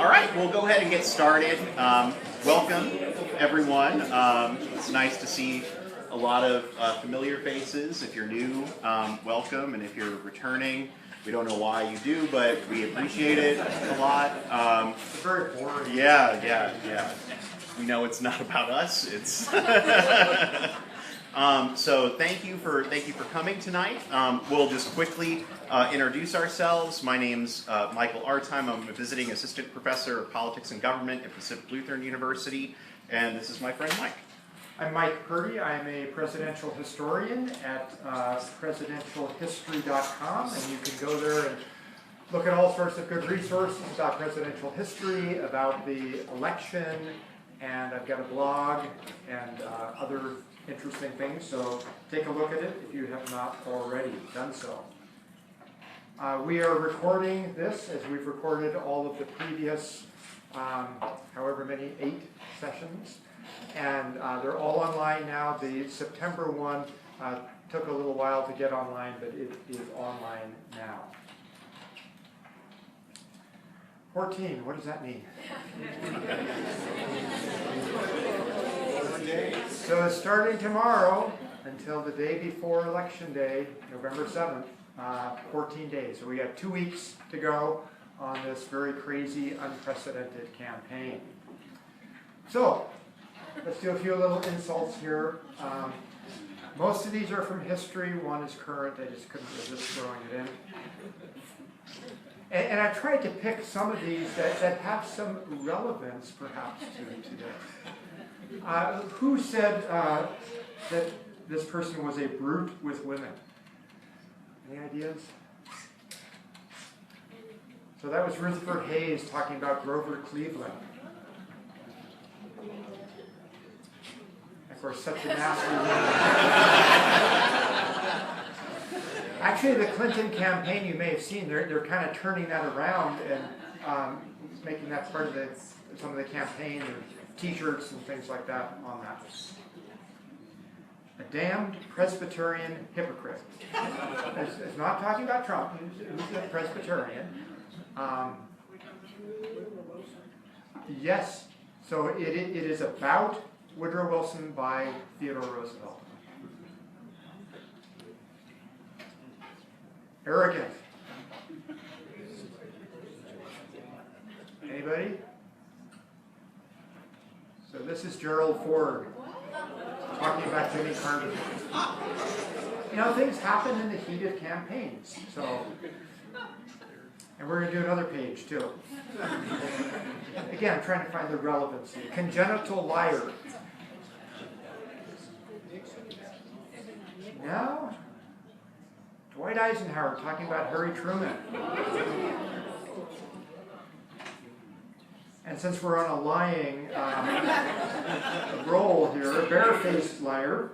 All right, we'll go ahead and get started. Welcome, everyone. It's nice to see a lot of familiar faces. If you're new, welcome, and if you're returning, we don't know why you do, but we appreciate it a lot. It's very boring. Yeah. We know it's not about us. It's so thank you for coming tonight. We'll just quickly introduce ourselves. My name's Michael Artime. I'm a visiting assistant professor of politics and government at Pacific Lutheran University, and this is my friend Mike. I'm Mike Purdy. I'm a presidential historian at PresidentialHistory.com, and you can go there and look at all sorts of good resources about presidential history, about the election, and I've got a blog and other interesting things, so take a look at it if you have not already done so. We are recording this as we've recorded all of the previous, however many, 8 sessions, and they're all online now. The September one took a little while to get online, but it is online now. 14, what does that mean? So starting tomorrow until the day before Election Day, November 7th, 14 days. So we got 2 weeks to go on this very crazy, unprecedented campaign. So let's do a few little insults here. Most of these are from history. One is current. I just couldn't resist throwing it in. And I tried to pick some of these that have some relevance, perhaps, to today. Who said that this person was a brute with women? Any ideas? So that was Rutherford Hayes talking about Grover Cleveland. Of course, such a nasty woman. Actually, the Clinton campaign, you may have seen, they're kind of turning that around and making that part of some of the campaign and T-shirts and things like that on that. A damned Presbyterian hypocrite. It's not talking about Trump, who's a Presbyterian. Yes, so it is about Woodrow Wilson by Theodore Roosevelt. Arrogant. Anybody? So this is Gerald Ford talking about Jimmy Carter. You know, things happen in the heat of campaigns. So, and we're going to do another page too. Again, I'm trying to find the relevancy. Congenital liar. Now, Dwight Eisenhower talking about Harry Truman. And since we're on a lying roll here, a barefaced liar.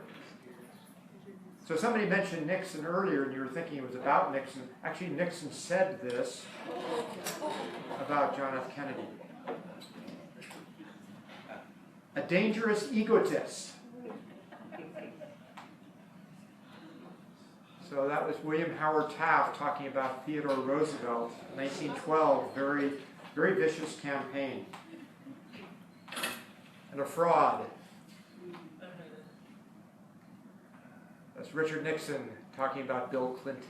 So somebody mentioned Nixon earlier, and you were thinking it was about Nixon. Actually, Nixon said this about John F. Kennedy. A dangerous egotist. So that was William Howard Taft talking about Theodore Roosevelt, 1912, very vicious campaign. And a fraud. That's Richard Nixon talking about Bill Clinton.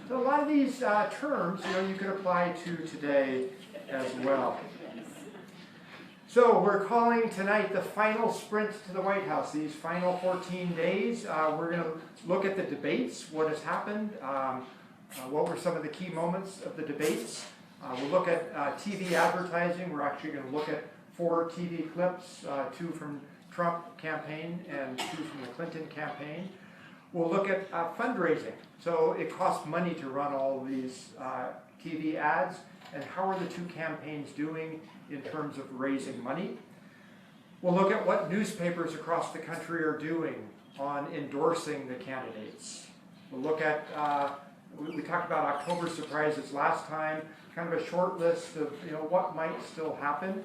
So a lot of these terms, you could apply to today as well. So we're calling tonight the final sprint to the White House. These final 14 days, we're going to look at the debates, what has happened, what were some of the key moments of the debates. We'll look at TV advertising. We're actually going to look at 4 TV clips, 2 from Trump campaign and 2 from the Clinton campaign. We'll look at fundraising. So it costs money to run all these TV ads, and how are the 2 campaigns doing in terms of raising money. We'll look at what newspapers across the country are doing on endorsing the candidates. We'll look at, we talked about October surprises last time, kind of a short list of what might still happen.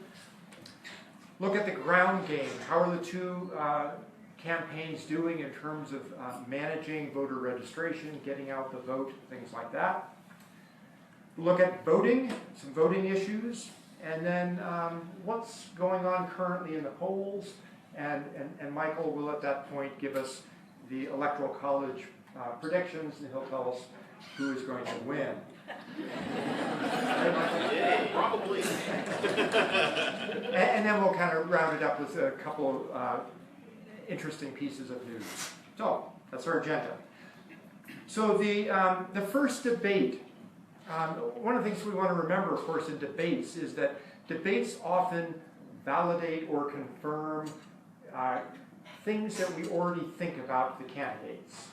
Look at the ground game. How are the 2 campaigns doing in terms of managing voter registration, getting out the vote, things like that. Look at voting, some voting issues. and then what's going on currently in the polls, and Michael will at that point give us the Electoral College predictions, and he'll tell us who is going to win. Yeah, probably. And then we'll kind of round it up with a couple of interesting pieces of news. So that's our agenda. So the first debate, one of the things we want to remember, of course, in debates is that debates often validate or confirm things that we already think about the candidates.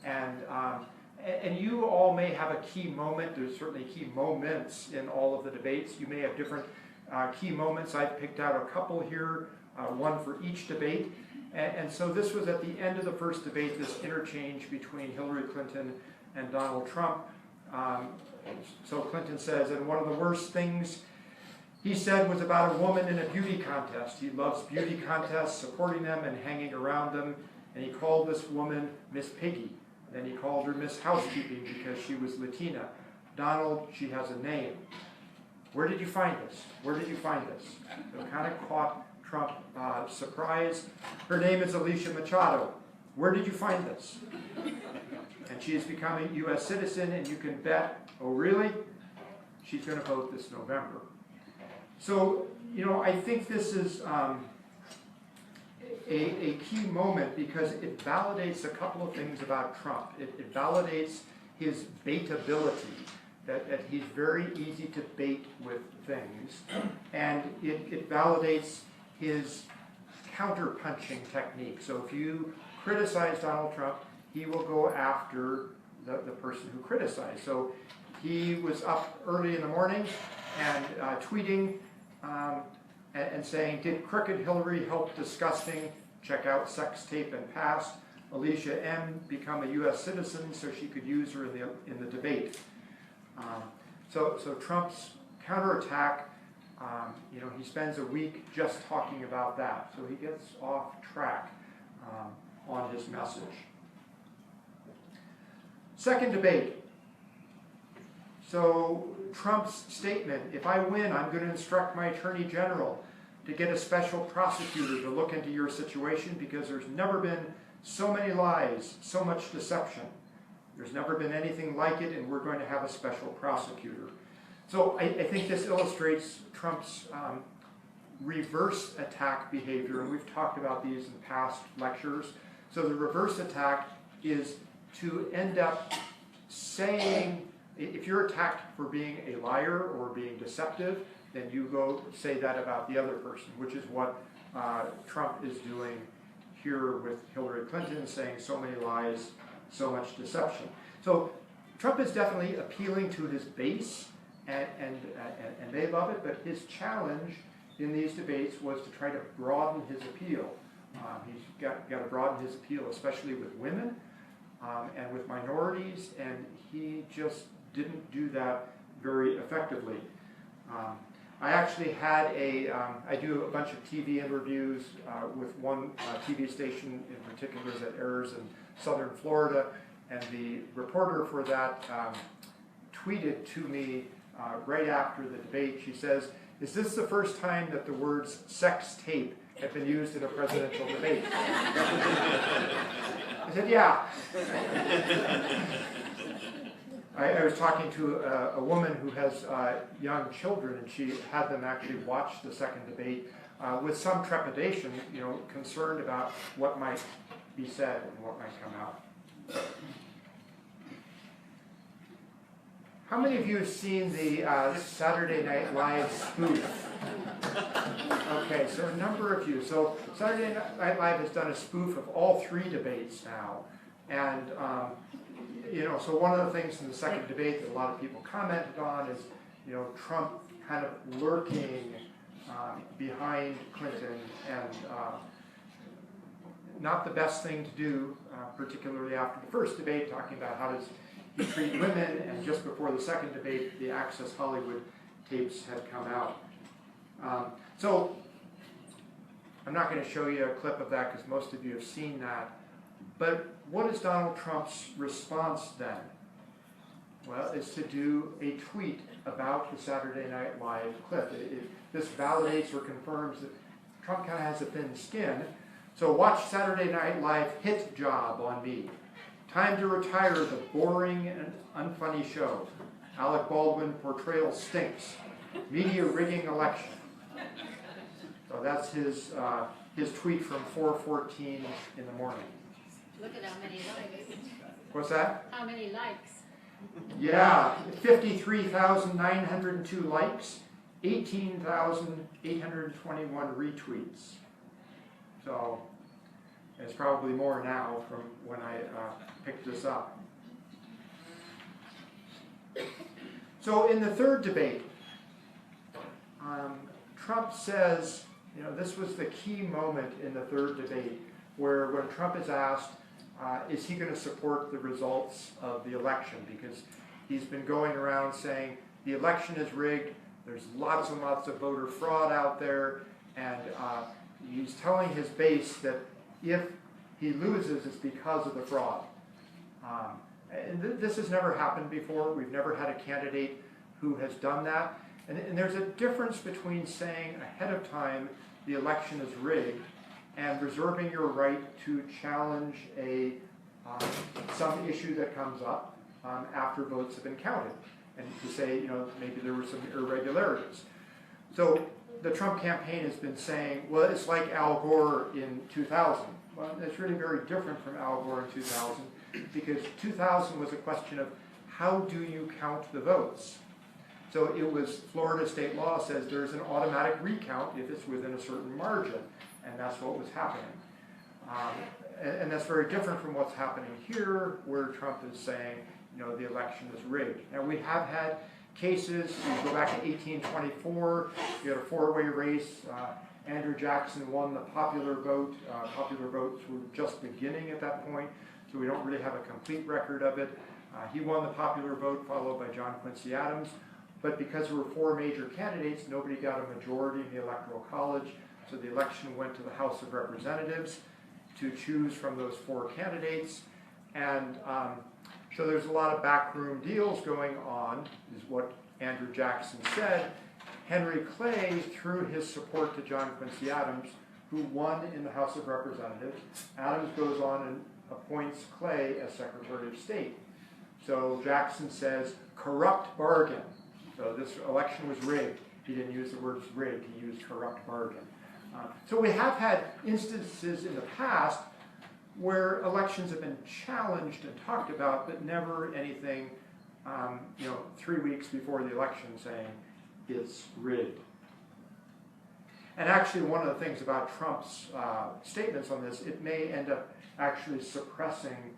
And you all may have a key moment. There's certainly key moments in all of the debates. You may have different key moments. I've picked out a couple here, one for each debate. And so this was at the end of the first debate, this interchange between Hillary Clinton and Donald Trump. So Clinton says, and one of the worst things he said was about a woman in a beauty contest. He loves beauty contests, supporting them and hanging around them. And he called this woman Miss Piggy. Then he called her Miss Housekeeping because she was Latina. Donald, she has a name. Where did you find this? Where did you find this? It kind of caught Trump surprised. Her name is Alicia Machado. Where did you find this? And she has become a U.S. citizen, and you can bet, oh really? She's going to vote this November. So, you know, I think this is a key moment because it validates a couple of things about Trump. It validates his baitability, that he's very easy to bait with things, and it validates his counter-punching technique. So if you criticize Donald Trump, he will go after the person who criticized. So he was up early in the morning and tweeting and saying, did crooked Hillary help disgusting? Check out sex tape and past. Alicia M. become a U.S. citizen so she could use her in the debate. So Trump's counterattack, you know, he spends a week just talking about that. So he gets off track on his message. Second debate. So Trump's statement, if I win, I'm going to instruct my Attorney General to get a special prosecutor to look into your situation because there's never been so many lies, so much deception. There's never been anything like it, and we're going to have a special prosecutor. So I think this illustrates Trump's reverse attack behavior, and we've talked about these in past lectures. So the reverse attack is to end up saying, if you're attacked for being a liar or being deceptive, then you go say that about the other person, which is what Trump is doing here with Hillary Clinton, saying so many lies, so much deception. So Trump is definitely appealing to his base, and they love it, but his challenge in these debates was to try to broaden his appeal. He's got to broaden his appeal, especially with women and with minorities, and he just didn't do that very effectively. I actually had I do a bunch of TV interviews with one TV station in particular that airs in southern Florida, and the reporter for that tweeted to me right after the debate. She says, "Is this the first time that the words sex tape have been used in a presidential debate?" I said, yeah. I was talking to a woman who has young children, and she had them actually watch the second debate with some trepidation, you know, concerned about what might be said and what might come out. How many of you have seen the Saturday Night Live spoof? Okay, so a number of you. So Saturday Night Live has done a spoof of all three debates now, and you know, so one of the things in the second debate that a lot of people commented on is, you know, Trump kind of lurking behind Clinton, and not the best thing to do, particularly after the first debate, talking about how does he treat women, and just before the second debate, the Access Hollywood tapes had come out. So I'm not going to show you a clip of that because most of you have seen that. But what is Donald Trump's response then? Well, is to do a tweet about the Saturday Night Live clip. This validates or confirms that Trump kind of has a thin skin. So watch Saturday Night Live hit job on me. Time to retire the boring and unfunny show. Alec Baldwin portrayal stinks. Media rigging election. So that's his tweet from 4:14 in the morning. Look at how many likes. What's that? How many likes? Yeah, 53,902 likes, 18,821 retweets. So it's probably more now from when I picked this up. So in the third debate, Trump says, this was the key moment in the third debate where when Trump is asked, is he going to support the results of the election? Because he's been going around saying the election is rigged, there's lots and lots of voter fraud out there, and he's telling his base that if he loses, it's because of the fraud. And this has never happened before. We've never had a candidate who has done that. And there's a difference between saying ahead of time the election is rigged and reserving your right to challenge some issue that comes up after votes have been counted, and to say, maybe there were some irregularities. So the Trump campaign has been saying, well, it's like Al Gore in 2000. Well, it's really very different from Al Gore in 2000, because 2000 was a question of how do you count the votes? So it was, Florida state law says there's an automatic recount if it's within a certain margin, and that's what was happening. And that's very different from what's happening here, where Trump is saying, the election is rigged. Now, we have had cases, you go back to 1824, you had a four-way race. Andrew Jackson won the popular vote. Popular votes were just beginning at that point, so we don't really have a complete record of it. He won the popular vote, followed by John Quincy Adams. But because there were four major candidates, nobody got a majority in the Electoral College, so the election went to the House of Representatives to choose from those four candidates. And so there's a lot of backroom deals going on, is what Andrew Jackson said. Henry Clay, through his support to John Quincy Adams, who won in the House of Representatives, Adams goes on and appoints Clay as Secretary of State. So Jackson says, corrupt bargain. So this election was rigged. He didn't use the words rigged, he used corrupt bargain. So we have had instances in the past where elections have been challenged and talked about, but never anything, 3 weeks before the election saying it's rigged. And actually, one of the things about Trump's statements on this, it may end up actually suppressing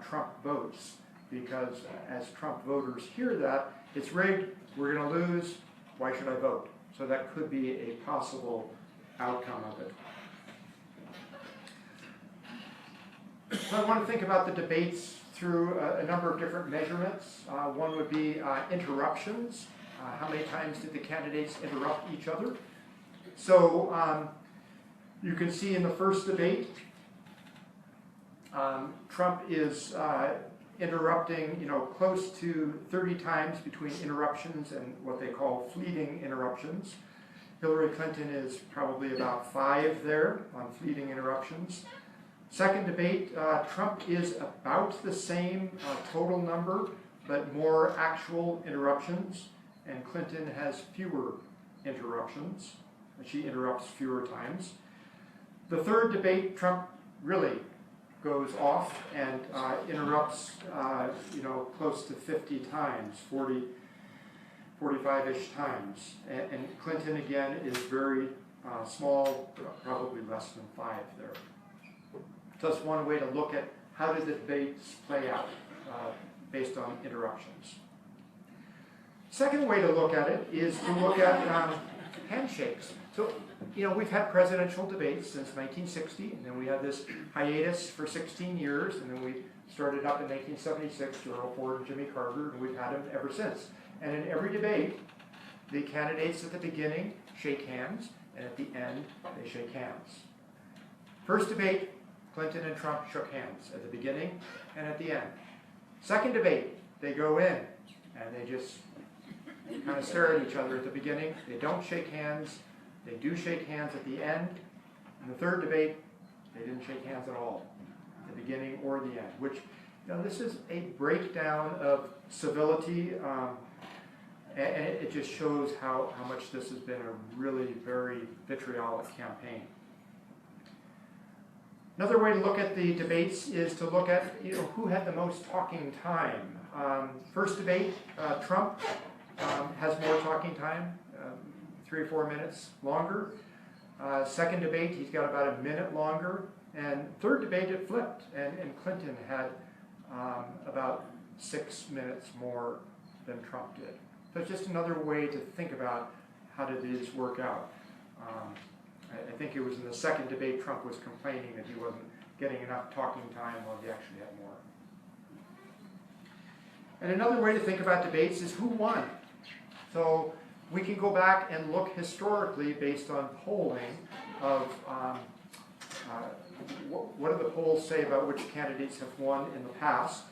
Trump votes, because as Trump voters hear that, it's rigged, we're going to lose, why should I vote? So that could be a possible outcome of it. So I want to think about the debates through a number of different measurements. One would be interruptions. How many times did the candidates interrupt each other? So you can see in the first debate, Trump is interrupting, close to 30 times between interruptions and what they call fleeting interruptions. Hillary Clinton is probably about 5 there on fleeting interruptions. Second debate, Trump is about the same total number, but more actual interruptions, and Clinton has fewer interruptions. She interrupts fewer times. The third debate, Trump really goes off and interrupts, close to 50 times, 45-ish times. And Clinton, again, is very small, probably less than 5 there. So that's one way to look at how did the debates play out based on interruptions. Second way to look at it is to look at handshakes. So, we've had presidential debates since 1960, and then we had this hiatus for 16 years, and then we started up in 1976, Gerald Ford and Jimmy Carter, and we've had them ever since. And in every debate, the candidates at the beginning shake hands, and at the end, they shake hands. First debate, Clinton and Trump shook hands at the beginning and at the end. Second debate, they go in and they just kind of stare at each other at the beginning. They don't shake hands. They do shake hands at the end. In the third debate, they didn't shake hands at all, at the beginning or the end, which, this is a breakdown of civility, and it just shows how much this has been a really very vitriolic campaign. Another way to look at the debates is to look at who had the most talking time. First debate, Trump has more talking time, 3 or 4 minutes longer. Second debate, he's got about a minute longer. And third debate, it flipped, and Clinton had about 6 minutes more than Trump did. So it's just another way to think about how did these work out. I think it was in the second debate Trump was complaining that he wasn't getting enough talking time while he actually had more. And another way to think about debates is who won. So we can go back and look historically based on polling of what do the polls say about which candidates have won in the past.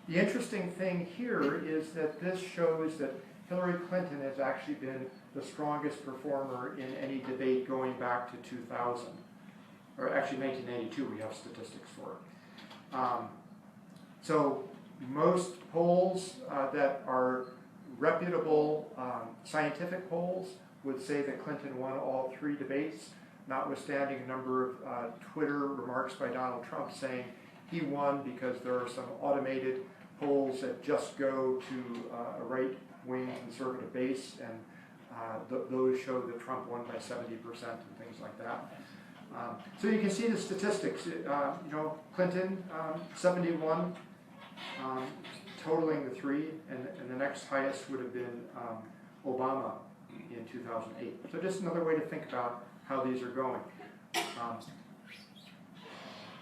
The interesting thing here is that this shows that Hillary Clinton has actually been the strongest performer in any debate going back to 2000, or actually 1982 we have statistics for. So most polls that are reputable scientific polls would say that Clinton won all 3 debates, notwithstanding a number of Twitter remarks by Donald Trump saying he won because there are some automated polls that just go to a right-wing conservative base, and those show that Trump won by 70% and things like that. So you can see the statistics. Clinton, 71, totaling the 3, and the next highest would have been Obama in 2008. So just another way to think about how these are going.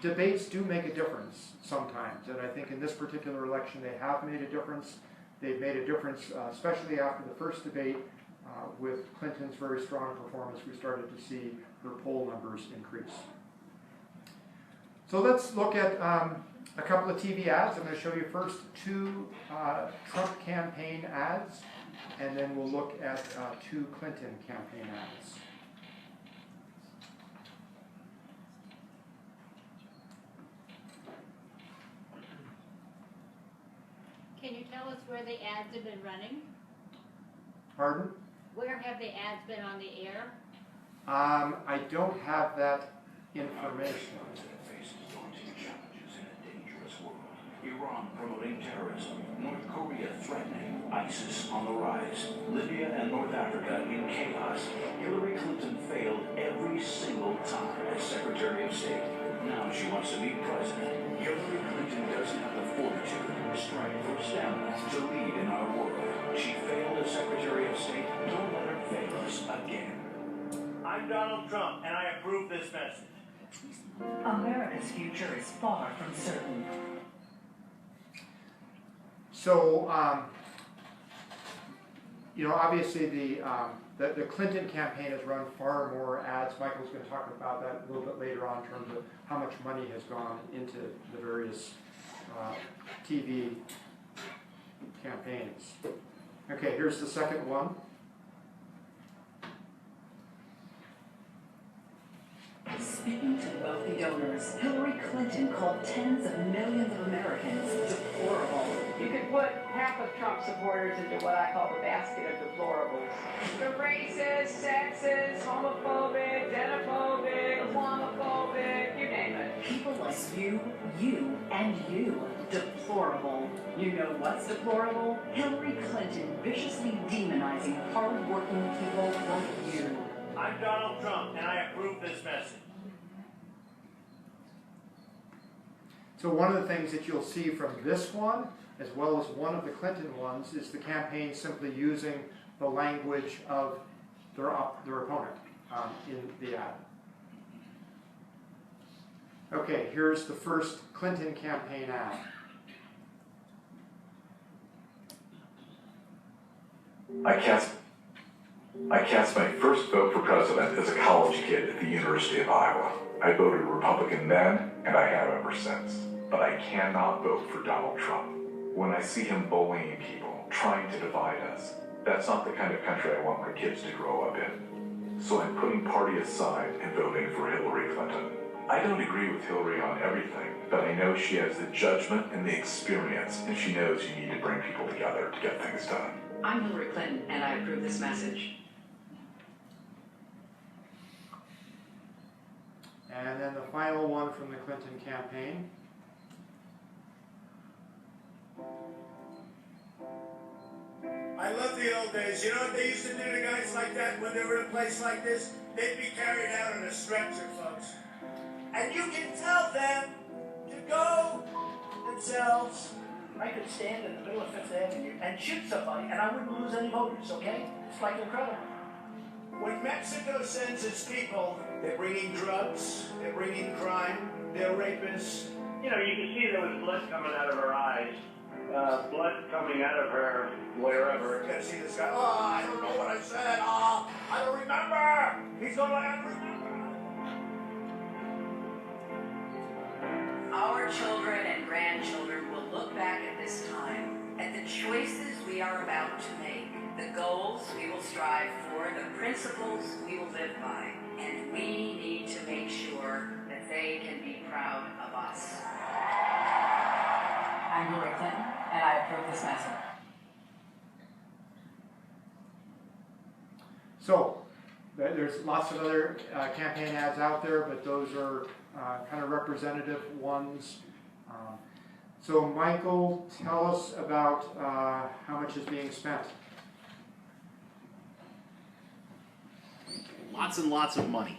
Debates do make a difference sometimes, and I think in this particular election they have made a difference. They've made a difference, especially after the first debate. With Clinton's very strong performance, we started to see her poll numbers increase. So let's look at a couple of TV ads. I'm going to show you first 2 Trump campaign ads, and then we'll look at 2 Clinton campaign ads. Can you tell us where the ads have been running? Pardon? Where have the ads been on the air? I don't have that information. Iran promoting terrorism, North Korea threatening, ISIS on the rise, Libya and North Africa in chaos. Hillary Clinton failed every single time as Secretary of State. Now she wants to be president. Hillary Clinton doesn't have the fortitude, strength, or stamina to lead in our world. She failed as Secretary of State. Don't let her fail us again. I'm Donald Trump, and I approve this message. America's future is far from certain. So, obviously the Clinton campaign has run far more ads. Michael's going to talk about that a little bit later on in terms of how much money has gone into the various TV campaigns. Okay, here's the second one. Speaking to wealthy donors, Hillary Clinton called tens of millions of Americans deplorable. You could put half of Trump supporters into what I call the basket of deplorables. The racist, sexist, homophobic, xenophobic, Islamophobic, you name it. People like you, and you. Deplorable. You know what's deplorable? Hillary Clinton viciously demonizing hard-working people like you. I'm Donald Trump, and I approve this message. So one of the things that you'll see from this one, as well as one of the Clinton ones, is the campaign simply using the language of their opponent in the ad. Okay, here's the first Clinton campaign ad. I cast my first vote for president as a college kid at the University of Iowa. I voted Republican then, and I have ever since. But I cannot vote for Donald Trump. When I see him bullying people, trying to divide us. That's not the kind of country I want my kids to grow up in. So I'm putting party aside and voting for Hillary Clinton. I don't agree with Hillary on everything, but I know she has the judgment and the experience, and she knows you need to bring people together to get things done. I'm Hillary Clinton, and I approve this message. And then the final one from the Clinton campaign. I love the old days. You know what they used to do to guys like that when they were in a place like this? They'd be carried out on a stretcher, folks. And you can tell them to go themselves. I could stand in the middle of Fifth Avenue and shoot somebody, and I wouldn't lose any voters, okay? It's like incredible. When Mexico sends its people, they're bringing drugs, they're bringing crime, they're rapists. You know, you can see there was blood coming out of her eyes, blood coming out of her wherever. You're gonna see this guy, oh, I don't know what I said, oh, I don't remember. He's gonna remember. Our children and grandchildren will look back at this time, at the choices we are about to make, the goals we will strive for, the principles we will live by, and we need to make sure that they can be proud of us. I'm Hillary Clinton, and I approve this message. So, there's lots of other campaign ads out there, but those are kind of representative ones. So Michael, tell us about how much is being spent. Lots and lots of money.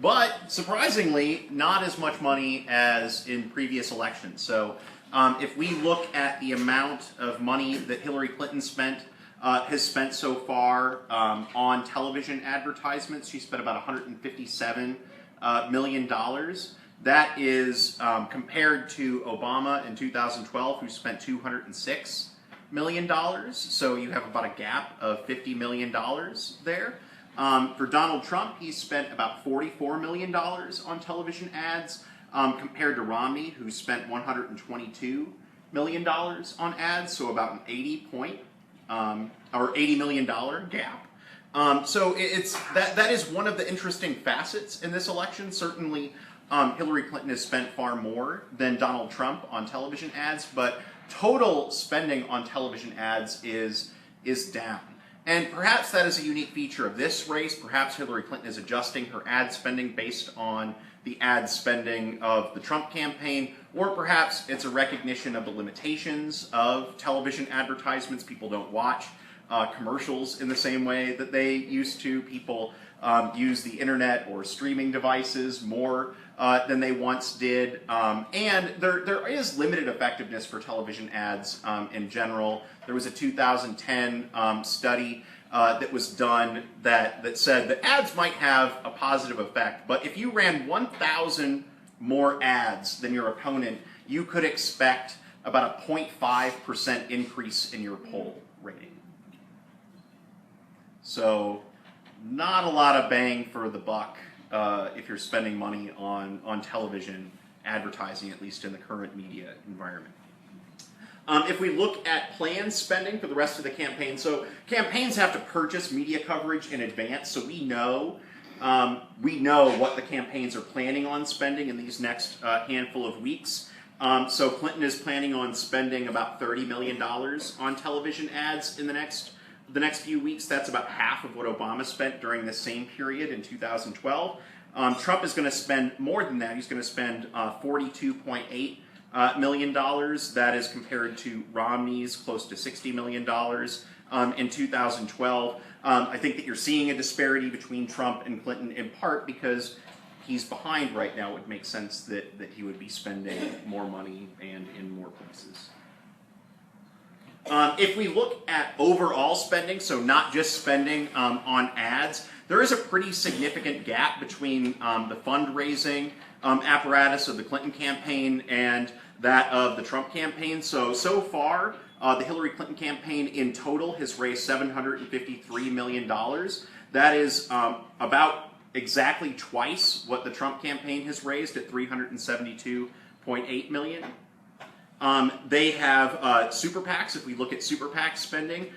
But surprisingly, not as much money as in previous elections. So if we look at the amount of money that Hillary Clinton has spent so far on television advertisements, she spent about $157 million. That is compared to Obama in 2012, who spent $206 million. So you have about a gap of $50 million there. For Donald Trump, he spent about $44 million on television ads, compared to Romney, who spent $122 million on ads, so about an $80 million gap. So that is one of the interesting facets in this election. Certainly, Hillary Clinton has spent far more than Donald Trump on television ads, but total spending on television ads is down. And perhaps that is a unique feature of this race. Perhaps Hillary Clinton is adjusting her ad spending based on the ad spending of the Trump campaign, or perhaps it's a recognition of the limitations of television advertisements. People don't watch commercials in the same way that they used to. People use the internet or streaming devices more than they once did. And there is limited effectiveness for television ads in general. There was a 2010 study that was done that said that ads might have a positive effect, but if you ran 1,000 more ads than your opponent, you could expect about a 0.5% increase in your poll rating. So not a lot of bang for the buck if you're spending money on television advertising, at least in the current media environment. If we look at planned spending for the rest of the campaign, so campaigns have to purchase media coverage in advance, so we know what the campaigns are planning on spending in these next handful of weeks. So Clinton is planning on spending about $30 million on television ads in the next few weeks. That's about half of what Obama spent during the same period in 2012. Trump is going to spend more than that. He's going to spend $42.8 million. That is compared to Romney's close to $60 million in 2012. I think that you're seeing a disparity between Trump and Clinton in part because he's behind right now. It would make sense that he would be spending more money and in more places. If we look at overall spending, so not just spending on ads, there is a pretty significant gap between the fundraising apparatus of the Clinton campaign and that of the Trump campaign. So far, the Hillary Clinton campaign in total has raised $753 million. That is about exactly twice what the Trump campaign has raised at $372.8 million. They have super PACs. If we look at super PAC spending,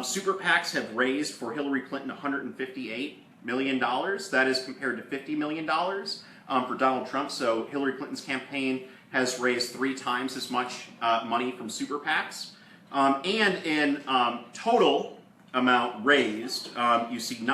super PACs have raised for Hillary Clinton $158 million. That is compared to $50 million for Donald Trump. So Hillary Clinton's campaign has raised 3 times as much money from super PACs. And in total amount raised, you see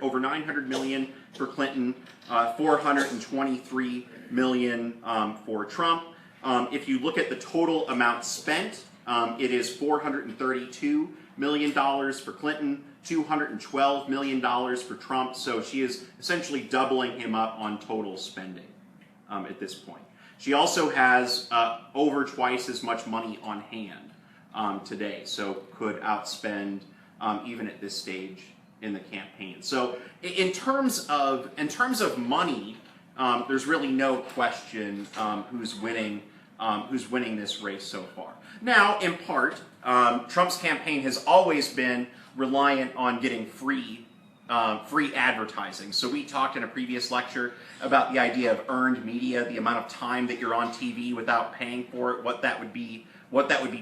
over 900 million for Clinton, 423 million for Trump. If you look at the total amount spent, it is $432 million for Clinton, $212 million for Trump. So she is essentially doubling him up on total spending at this point. She also has over twice as much money on hand today, so could outspend even at this stage in the campaign. So in terms of money, there's really no question who's winning this race so far. Now, in part, Trump's campaign has always been reliant on getting free advertising. So we talked in a previous lecture about the idea of earned media, the amount of time that you're on TV without paying for it, what that would be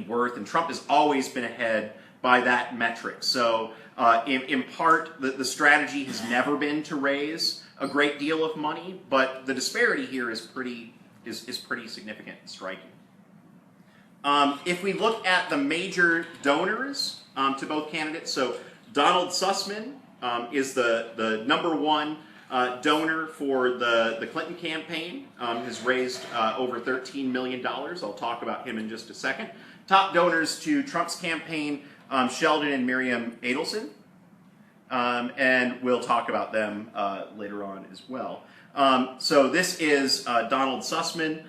worth, and Trump has always been ahead by that metric. So in part, the strategy has never been to raise a great deal of money, but the disparity here is pretty significant and striking. If we look at the major donors to both candidates, so Donald Sussman is the number one donor for the Clinton campaign, has raised over $13 million. I'll talk about him in just a second. Top donors to Trump's campaign, Sheldon and Miriam Adelson, and we'll talk about them later on as well. So this is Donald Sussman.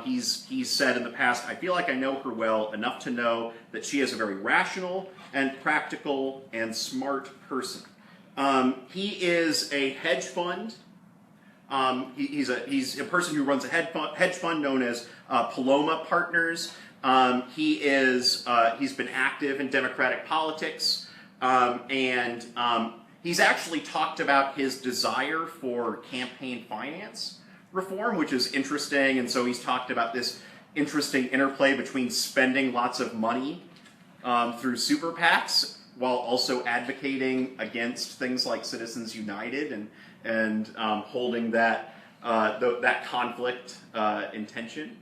He's said in the past, I feel like I know her well enough to know that she is a very rational and practical and smart person. He is a hedge fund. He's a person who runs a hedge fund known as Paloma Partners. He's been active in Democratic politics, and he's actually talked about his desire for campaign finance reform, which is interesting. And so he's talked about this interesting interplay between spending lots of money through super PACs while also advocating against things like Citizens United and holding that conflict in tension.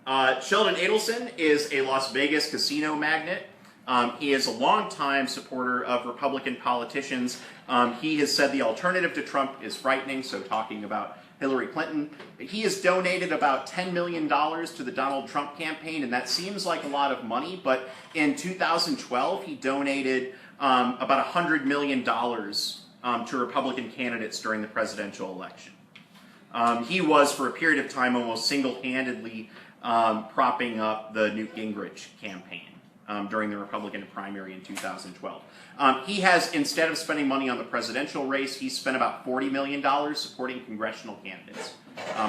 Sheldon Adelson is a Las Vegas casino magnate. He is a longtime supporter of Republican politicians. He has said the alternative to Trump is frightening, so talking about Hillary Clinton. He has donated about $10 million to the Donald Trump campaign, and that seems like a lot of money, but in 2012 he donated about $100 million to Republican candidates during the presidential election. He was, for a period of time, almost single-handedly propping up the Newt Gingrich campaign during the Republican primary in 2012. He has, instead of spending money on the presidential race, he spent about $40 million supporting congressional candidates,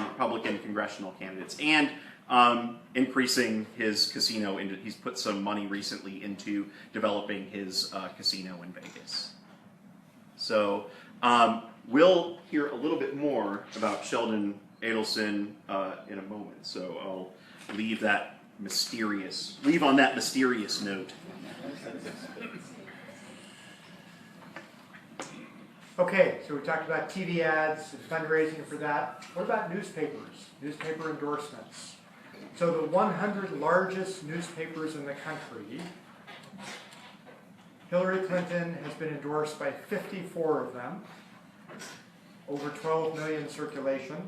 Republican congressional candidates, and increasing his casino. He's put some money recently into developing his casino in Vegas. So we'll hear a little bit more about Sheldon Adelson in a moment. So I'll leave on that mysterious note. Okay, so we talked about TV ads and fundraising for that. What about newspapers, newspaper endorsements? So the 100 largest newspapers in the country, Hillary Clinton has been endorsed by 54 of them, over 12 million circulation.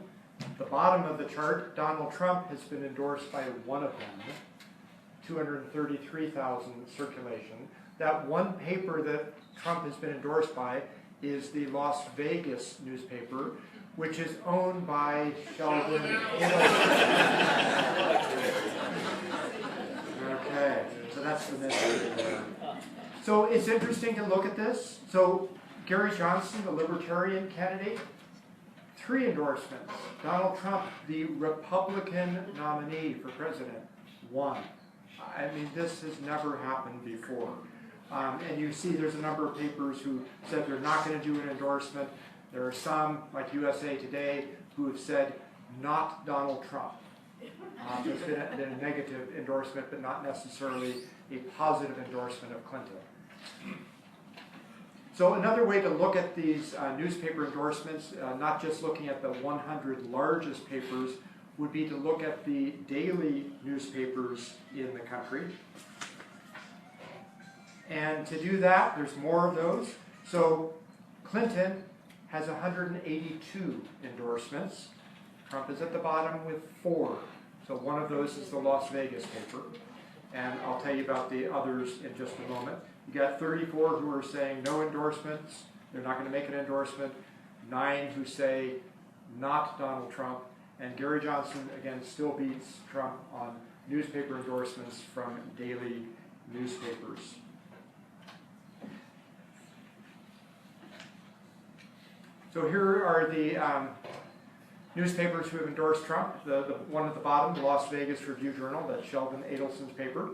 The bottom of the chart, Donald Trump has been endorsed by one of them, 233,000 circulation. That one paper that Trump has been endorsed by is the Las Vegas newspaper, which is owned by Sheldon Adelson. Okay, so that's the mystery there. So it's interesting to look at this. So Gary Johnson, the Libertarian candidate, 3 endorsements. Donald Trump, the Republican nominee for president, 1. I mean, this has never happened before. And you see there's a number of papers who said they're not going to do an endorsement. There are some, like USA Today, who have said, not Donald Trump. So it's been a negative endorsement, but not necessarily a positive endorsement of Clinton. So another way to look at these newspaper endorsements, not just looking at the 100 largest papers, would be to look at the daily newspapers in the country. And to do that, there's more of those. So Clinton has 182 endorsements. Trump is at the bottom with 4. So one of those is the Las Vegas paper. And I'll tell you about the others in just a moment. You got 34 who are saying no endorsements. They're not going to make an endorsement. 9 who say not Donald Trump. And Gary Johnson, again, still beats Trump on newspaper endorsements from daily newspapers. So here are the newspapers who have endorsed Trump. The one at the bottom, the Las Vegas Review-Journal, that's Sheldon Adelson's paper.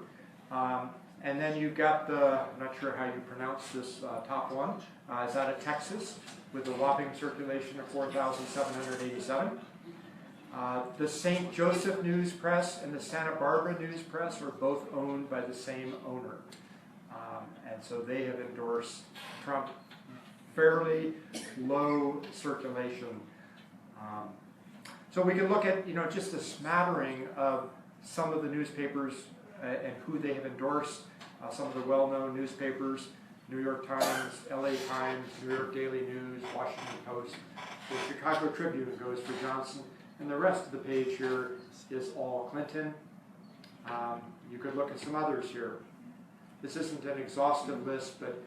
And then you've got the, I'm not sure how you pronounce this top one, it's out of Texas with a whopping circulation of 4,787. The St. Joseph News Press and the Santa Barbara News Press are both owned by the same owner. And so they have endorsed Trump. Fairly low circulation. So we can look at, just a smattering of some of the newspapers and who they have endorsed. Some of the well-known newspapers: New York Times, LA Times, New York Daily News, Washington Post. The Chicago Tribune goes for Johnson, and the rest of the page here is all Clinton. You could look at some others here. This isn't an exhaustive list, but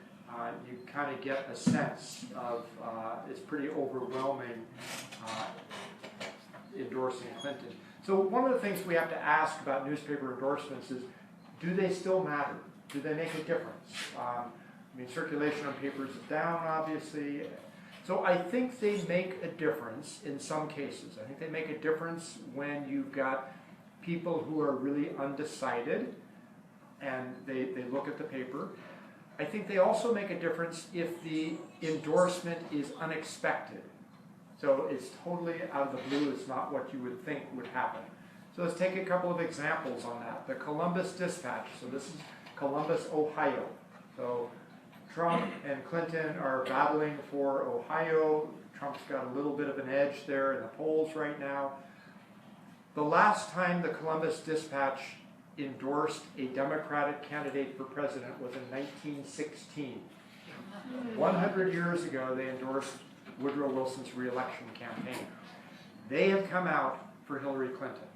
you kind of get a sense of it's pretty overwhelming endorsing Clinton. So one of the things we have to ask about newspaper endorsements is, do they still matter? Do they make a difference? Circulation on papers is down, obviously. So I think they make a difference in some cases. I think they make a difference when you've got people who are really undecided and they look at the paper. I think they also make a difference if the endorsement is unexpected. So it's totally out of the blue. It's not what you would think would happen. So let's take a couple of examples on that. The Columbus Dispatch. So this is Columbus, Ohio. So Trump and Clinton are battling for Ohio. Trump's got a little bit of an edge there in the polls right now. The last time the Columbus Dispatch endorsed a Democratic candidate for president was in 1916. 100 years ago, they endorsed Woodrow Wilson's re-election campaign. They have come out for Hillary Clinton.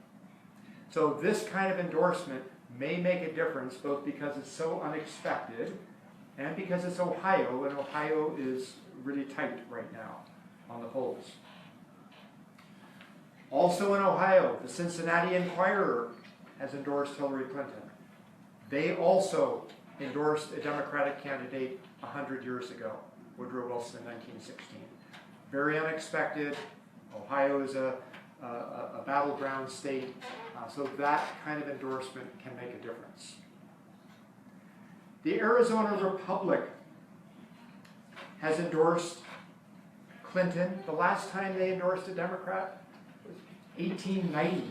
So this kind of endorsement may make a difference, both because it's so unexpected and because it's Ohio, and Ohio is really tight right now on the polls. Also in Ohio, the Cincinnati Enquirer has endorsed Hillary Clinton. They also endorsed a Democratic candidate 100 years ago, Woodrow Wilson in 1916. Very unexpected. Ohio is a battleground state, so that kind of endorsement can make a difference. The Arizona Republic has endorsed Clinton. The last time they endorsed a Democrat was 1890.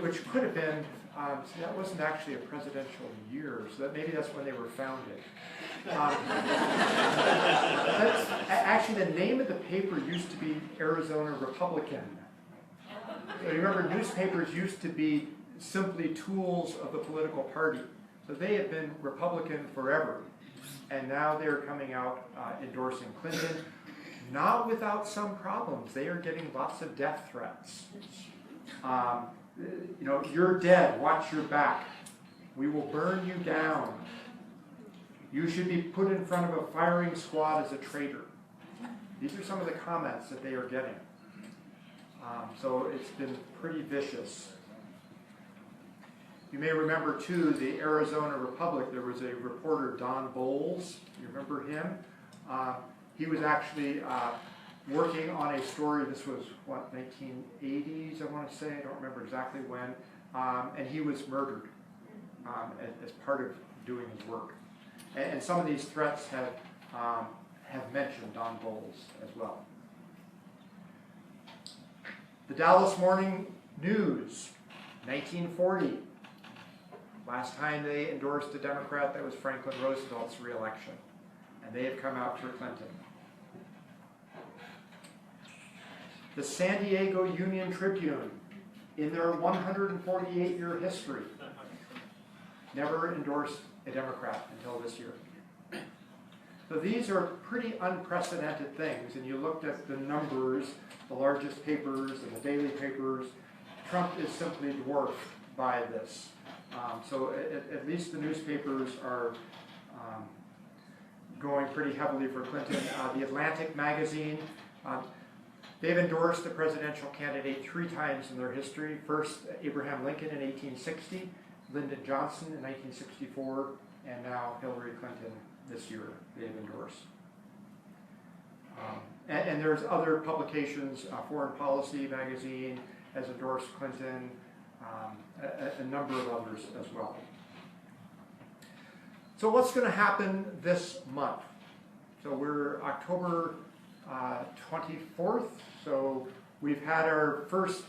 Which could have been, so that wasn't actually a presidential year, so that maybe that's when they were founded. Actually, the name of the paper used to be Arizona Republican. So you remember, newspapers used to be simply tools of the political party. So they have been Republican forever, and now they're coming out endorsing Clinton, not without some problems. They are getting lots of death threats. You're dead, watch your back. We will burn you down. You should be put in front of a firing squad as a traitor. These are some of the comments that they are getting. So it's been pretty vicious. You may remember, too, the Arizona Republic. There was a reporter, Don Bowles. You remember him? He was actually working on a story. This was, 1980s, I want to say. I don't remember exactly when. And he was murdered as part of doing his work. And some of these threats have mentioned Don Bowles as well. The Dallas Morning News, 1940. Last time they endorsed a Democrat, that was Franklin Roosevelt's re-election. And they have come out for Clinton. The San Diego Union Tribune, in their 148-year history, never endorsed a Democrat until this year. So these are pretty unprecedented things, and you looked at the numbers, the largest papers and the daily papers. Trump is simply dwarfed by this. So at least the newspapers are going pretty heavily for Clinton. The Atlantic magazine, they've endorsed a presidential candidate 3 times in their history. First, Abraham Lincoln in 1860, Lyndon Johnson in 1964, and now Hillary Clinton this year they've endorsed. And there's other publications, Foreign Policy magazine has endorsed Clinton, a number of others as well. So what's going to happen this month? So we're October 24th, so we've had our first,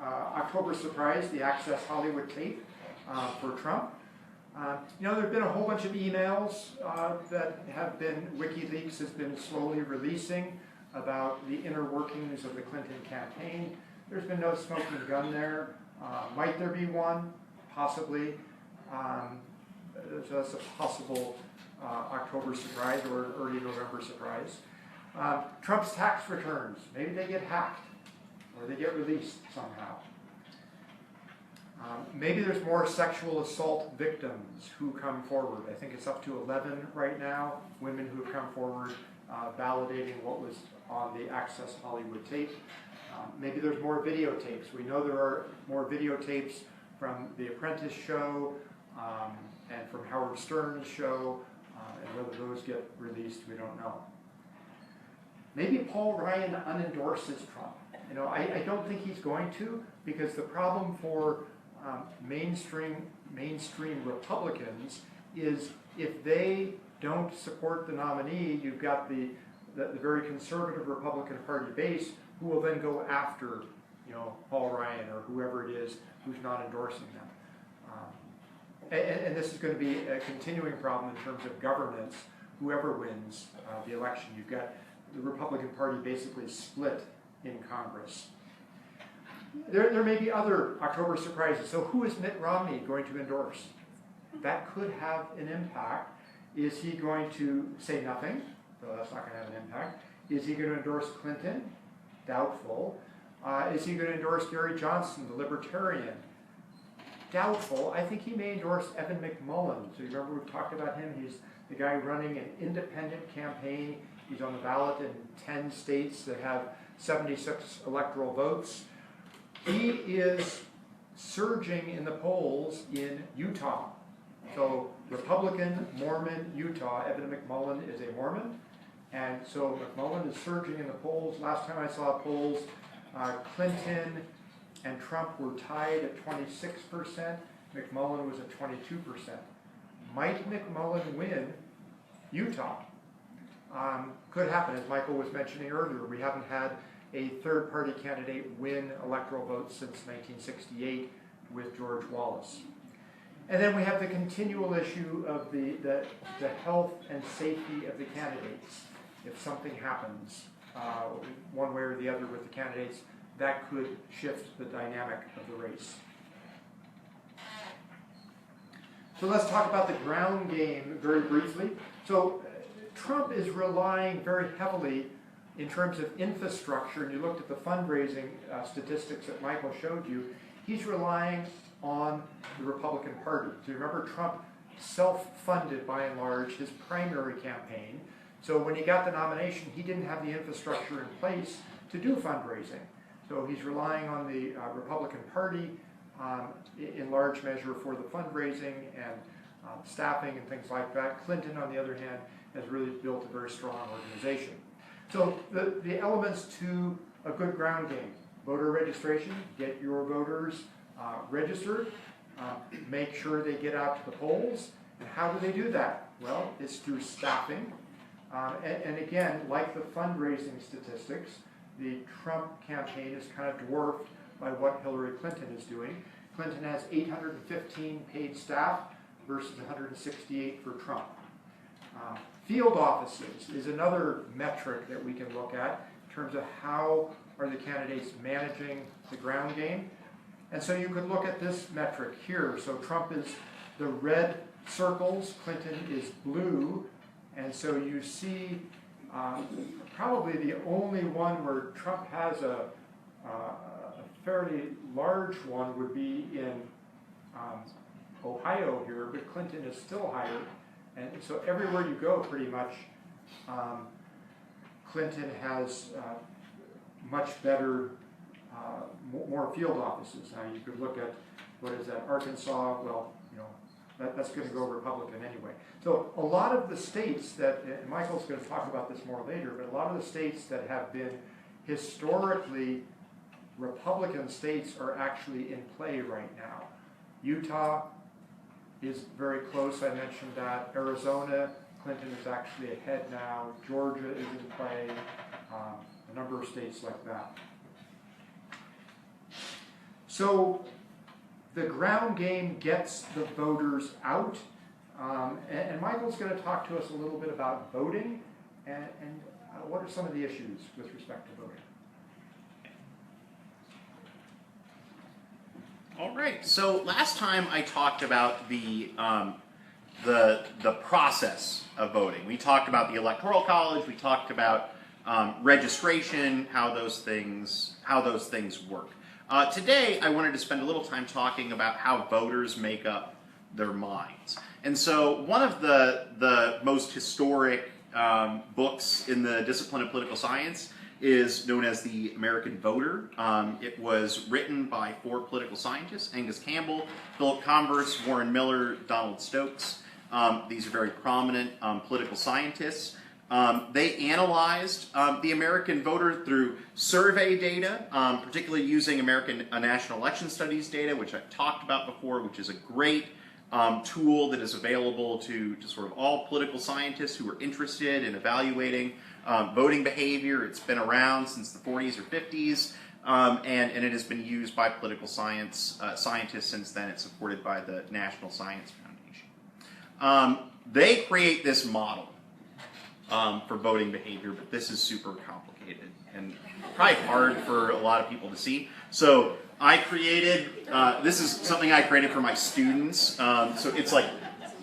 October surprise, the Access Hollywood tape for Trump. There have been a whole bunch of emails that have been, WikiLeaks has been slowly releasing about the inner workings of the Clinton campaign. There's been no smoking gun there. Might there be one? Possibly. So that's a possible October surprise or early November surprise. Trump's tax returns, maybe they get hacked or they get released somehow. Maybe there's more sexual assault victims who come forward. I think it's up to 11 right now, women who have come forward validating what was on the Access Hollywood tape. Maybe there's more videotapes. We know there are more videotapes from The Apprentice show and from Howard Stern's show, and whether those get released, we don't know. Maybe Paul Ryan unendorses Trump. I don't think he's going to, because the problem for mainstream Republicans is if they don't support the nominee, you've got the very conservative Republican Party base who will then go after Paul Ryan or whoever it is who's not endorsing them. And this is going to be a continuing problem in terms of governance. Whoever wins the election, you've got the Republican Party basically split in Congress. There may be other October surprises. So who is Mitt Romney going to endorse? That could have an impact. Is he going to say nothing? So that's not going to have an impact. Is he going to endorse Clinton? Doubtful. Is he going to endorse Gary Johnson, the Libertarian? Doubtful. I think he may endorse Evan McMullin. So you remember we've talked about him. He's the guy running an independent campaign. He's on the ballot in 10 states that have 76 electoral votes. He is surging in the polls in Utah. So Republican, Mormon, Utah. Evan McMullin is a Mormon. And so McMullin is surging in the polls. Last time I saw polls, Clinton and Trump were tied at 26%. McMullin was at 22%. Might McMullin win Utah? Could happen, as Michael was mentioning earlier. We haven't had a third-party candidate win electoral votes since 1968 with George Wallace. And then we have the continual issue of the health and safety of the candidates. If something happens one way or the other with the candidates, that could shift the dynamic of the race. So let's talk about the ground game very briefly. So Trump is relying very heavily in terms of infrastructure, and you looked at the fundraising statistics that Michael showed you, he's relying on the Republican Party. So you remember Trump self-funded by and large his primary campaign. So when he got the nomination, he didn't have the infrastructure in place to do fundraising. So he's relying on the Republican Party in large measure for the fundraising and staffing and things like that. Clinton, on the other hand, has really built a very strong organization. So the elements to a good ground game: voter registration, get your voters registered, make sure they get out to the polls. And how do they do that? Well, it's through staffing. And again, like the fundraising statistics, the Trump campaign is kind of dwarfed by what Hillary Clinton is doing. Clinton has 815 paid staff versus 168 for Trump. Field offices is another metric that we can look at in terms of how are the candidates managing the ground game. And so you could look at this metric here. So Trump is the red circles, Clinton is blue, and so you see probably the only one where Trump has a fairly large one would be in Ohio here, but Clinton is still higher. And so everywhere you go, pretty much, Clinton has much better, more field offices. Now you could look at, what is that, Arkansas, well, you know, that's going to go Republican anyway. So a lot of the states that, and Michael's going to talk about this more later, but a lot of the states that have been historically Republican states are actually in play right now. Utah is very close, I mentioned that. Arizona, Clinton is actually ahead now. Georgia is in play. A number of states like that. So the ground game gets the voters out. And Michael's going to talk to us a little bit about voting and what are some of the issues with respect to voting. All right. So last time I talked about the process of voting. We talked about the Electoral College. We talked about registration, how those things work. Today, I wanted to spend a little time talking about how voters make up their minds. And so, one of the most historic books in the discipline of political science is known as The American Voter. It was written by 4 political scientists, Angus Campbell, Philip Converse, Warren Miller, Donald Stokes. These are very prominent political scientists. They analyzed the American voter through survey data, particularly using American National Election Studies data, which I've talked about before, which is a great tool that is available to sort of all political scientists who are interested in evaluating voting behavior. It's been around since the 40s or 50s, and it has been used by political scientists since then. It's supported by the National Science Foundation. They create this model for voting behavior, but this is super complicated and probably hard for a lot of people to see. So I created, this is something I created for my students. So it's like,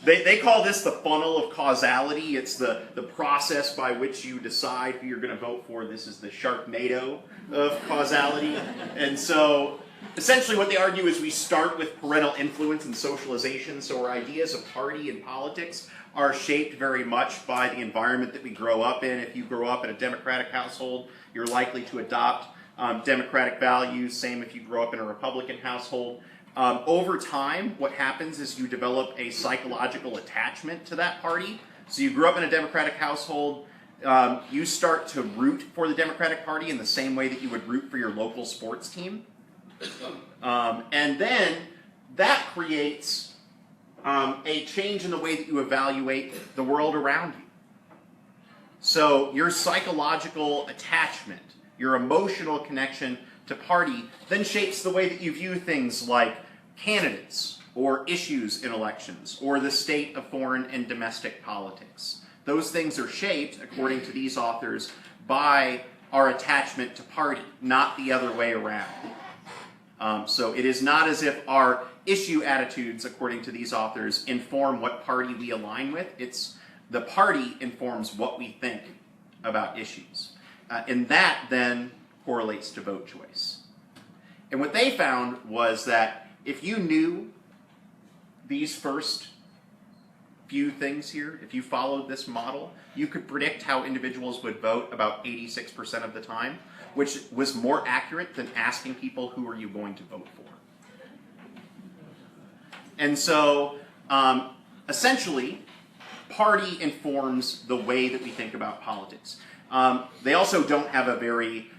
they call this the funnel of causality. It's the process by which you decide who you're going to vote for. This is the Sharknado of causality. And so essentially what they argue is we start with parental influence and socialization. So our ideas of party and politics are shaped very much by the environment that we grow up in. If you grow up in a Democratic household, you're likely to adopt Democratic values. Same if you grow up in a Republican household. Over time, what happens is you develop a psychological attachment to that party. So you grew up in a Democratic household, you start to root for the Democratic Party in the same way that you would root for your local sports team. And then that creates a change in the way that you evaluate the world around you. So your psychological attachment, your emotional connection to party, then shapes the way that you view things like candidates or issues in elections or the state of foreign and domestic politics. Those things are shaped, according to these authors, by our attachment to party, not the other way around. So it is not as if our issue attitudes, according to these authors, inform what party we align with. It's the party informs what we think about issues. And that then correlates to vote choice. And what they found was that if you knew these first few things here, if you followed this model, you could predict how individuals would vote about 86% of the time, which was more accurate than asking people who are you going to vote for. And so, essentially, party informs the way that we think about politics. They also don't have a very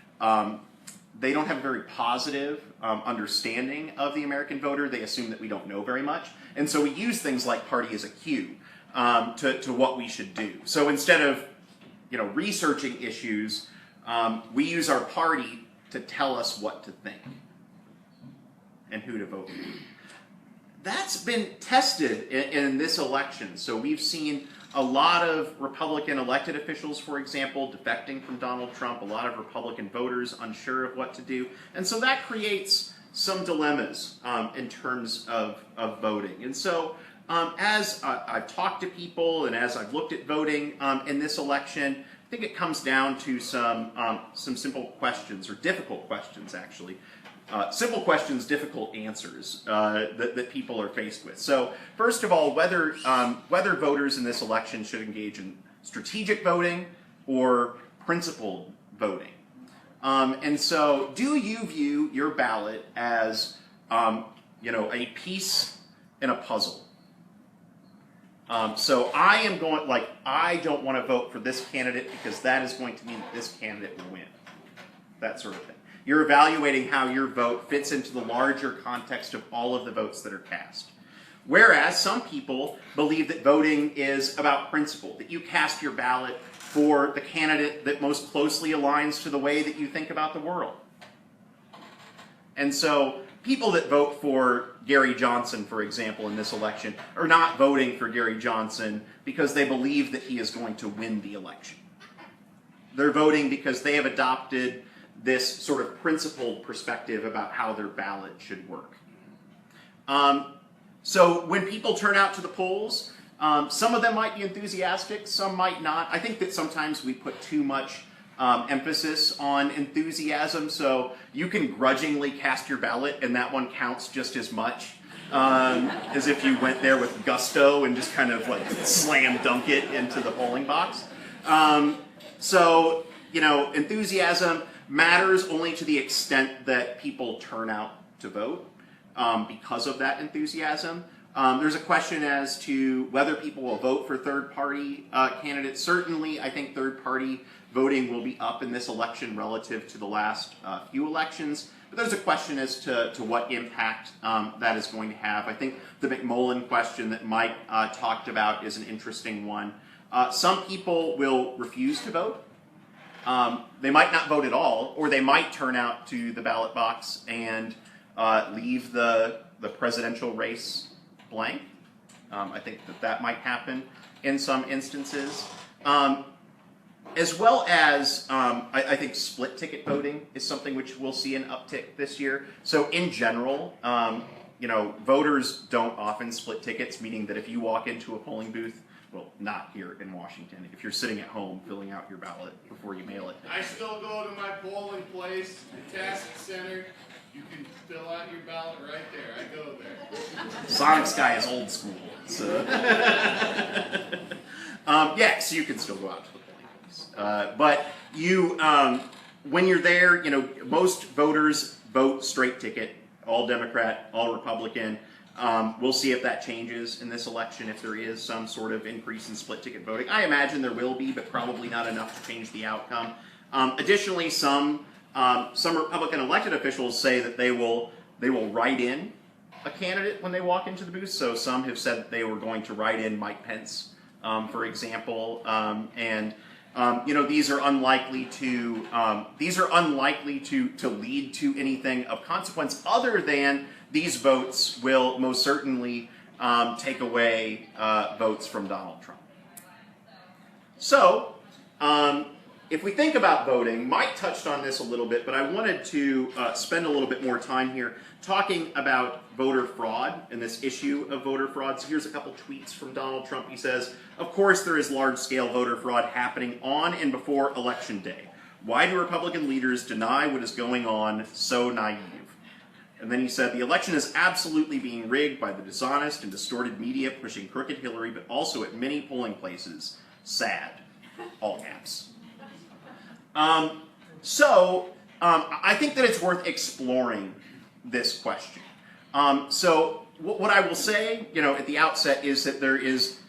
positive understanding of the American voter. They assume that we don't know very much. And so we use things like party as a cue to what we should do. So instead of researching issues, we use our party to tell us what to think and who to vote for. That's been tested in this election. So we've seen a lot of Republican elected officials, for example, defecting from Donald Trump, a lot of Republican voters unsure of what to do. And so that creates some dilemmas in terms of voting. And so as I've talked to people and as I've looked at voting in this election, I think it comes down to some simple questions, or difficult questions actually. Simple questions, difficult answers that people are faced with. So first of all, whether voters in this election should engage in strategic voting or principled voting. And so do you view your ballot as a piece in a puzzle? So I am going, I don't want to vote for this candidate because that is going to mean that this candidate will win. That sort of thing. You're evaluating how your vote fits into the larger context of all of the votes that are cast. Whereas some people believe that voting is about principle, that you cast your ballot for the candidate that most closely aligns to the way that you think about the world. And so people that vote for Gary Johnson, for example, in this election, are not voting for Gary Johnson because they believe that he is going to win the election. They're voting because they have adopted this sort of principled perspective about how their ballot should work. So when people turn out to the polls, some of them might be enthusiastic, some might not. I think that sometimes we put too much emphasis on enthusiasm, so you can grudgingly cast your ballot and that one counts just as much as if you went there with gusto and just kind of slam dunk it into the polling box. So, enthusiasm matters only to the extent that people turn out to vote because of that enthusiasm. There's a question as to whether people will vote for third-party candidates. Certainly, I think third-party voting will be up in this election relative to the last few elections. But there's a question as to what impact that is going to have. I think the McMullen question that Mike talked about is an interesting one. Some people will refuse to vote. They might not vote at all, or they might turn out to the ballot box and leave the presidential race blank. I think that might happen in some instances. As well as, I think split ticket voting is something which we'll see an uptick this year. So in general, voters don't often split tickets, meaning that if you walk into a polling booth, well, not here in Washington, if you're sitting at home filling out your ballot before you mail it. I still go to my polling place, the task center. You can fill out your ballot right there. I go there. Sonic Sky is old school. So, so you can still go out to the polling place. But you, when you're there, most voters vote straight ticket, all Democrat, all Republican. We'll see if that changes in this election, if there is some sort of increase in split ticket voting. I imagine there will be, but probably not enough to change the outcome. Additionally, some Republican elected officials say that they will write in a candidate when they walk into the booth. So some have said that they were going to write in Mike Pence, for example, these are unlikely to lead to anything of consequence other than these votes will most certainly take away votes from Donald Trump. So, if we think about voting, Mike touched on this a little bit, but I wanted to spend a little bit more time here talking about voter fraud and this issue of voter fraud. So here's a couple tweets from Donald Trump. He says, "Of course there is large-scale voter fraud happening on and before Election Day. Why do Republican leaders deny what is going on? So naive." And then he said, "The election is absolutely being rigged by the dishonest and distorted media pushing crooked Hillary, but also at many polling places. Sad." All caps. I think that it's worth exploring this question. So what I will say, at the outset is that there is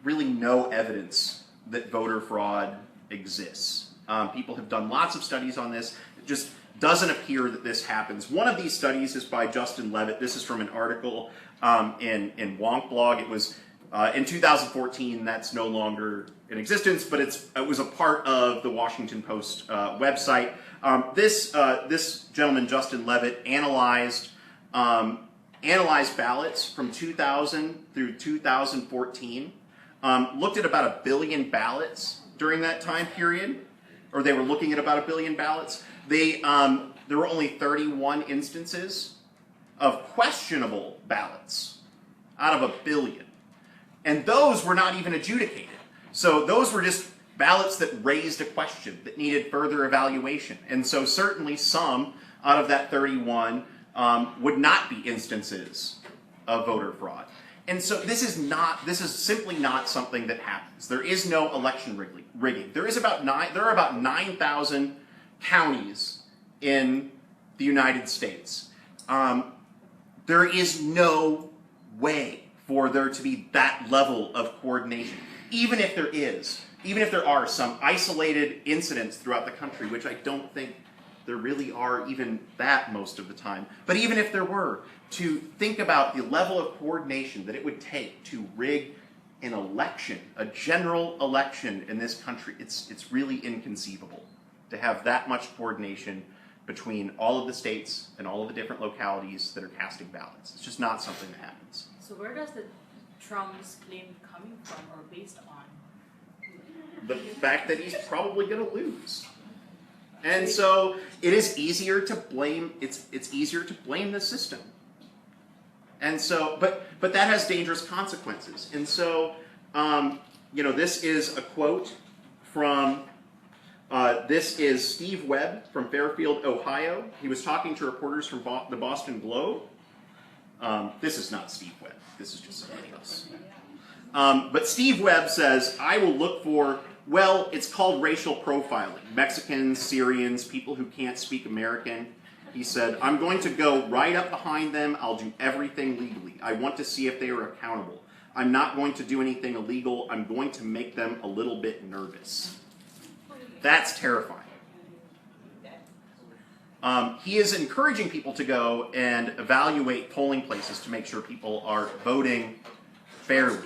really no evidence that voter fraud exists. People have done lots of studies on this. It just doesn't appear that this happens. One of these studies is by Justin Levitt. This is from an article in Wonk Blog. It was In 2014, that's no longer in existence, but it was a part of the Washington Post website. This gentleman, Justin Levitt, analyzed ballots from 2000 through 2014, looked at about 1 billion ballots during that time period, or they were looking at about 1 billion ballots. There were only 31 instances of questionable ballots out of 1 billion. And those were not even adjudicated. So those were just ballots that raised a question that needed further evaluation. And so certainly some out of that 31 would not be instances of voter fraud. And so this is simply not something that happens. There is no election rigging. There are about 9,000 counties in the United States. There is no way for there to be that level of coordination. Even if there are some isolated incidents throughout the country, which I don't think there really are even that most of the time. But even if there were, to think about the level of coordination that it would take to rig an election, a general election in this country, it's really inconceivable to have that much coordination between all of the states and all of the different localities that are casting ballots. It's just not something that happens. So where does the Trump's claim coming from or based on? The fact that he's probably going to lose. And so it is easier to blame, it's easier to blame the system. And so, but that has dangerous consequences. And so, this is a quote from, this is Steve Webb from Fairfield, Ohio. He was talking to reporters from the Boston Globe. This is not Steve Webb. This is just somebody else. But Steve Webb says, I will look for, well, it's called racial profiling. Mexicans, Syrians, people who can't speak American. He said, I'm going to go right up behind them. I'll do everything legally. I want to see if they are accountable. I'm not going to do anything illegal. I'm going to make them a little bit nervous. That's terrifying. He is encouraging people to go and evaluate polling places to make sure people are voting fairly.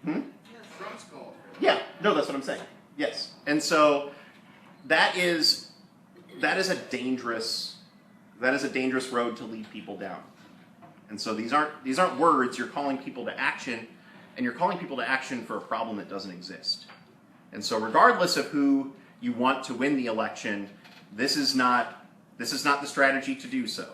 Trump's called. Yeah, no, that's what I'm saying. Yes, and so that is a dangerous road to lead people down. And so these aren't words. You're calling people to action, and you're calling people to action for a problem that doesn't exist. And so regardless of who you want to win the election, this is not the strategy to do so.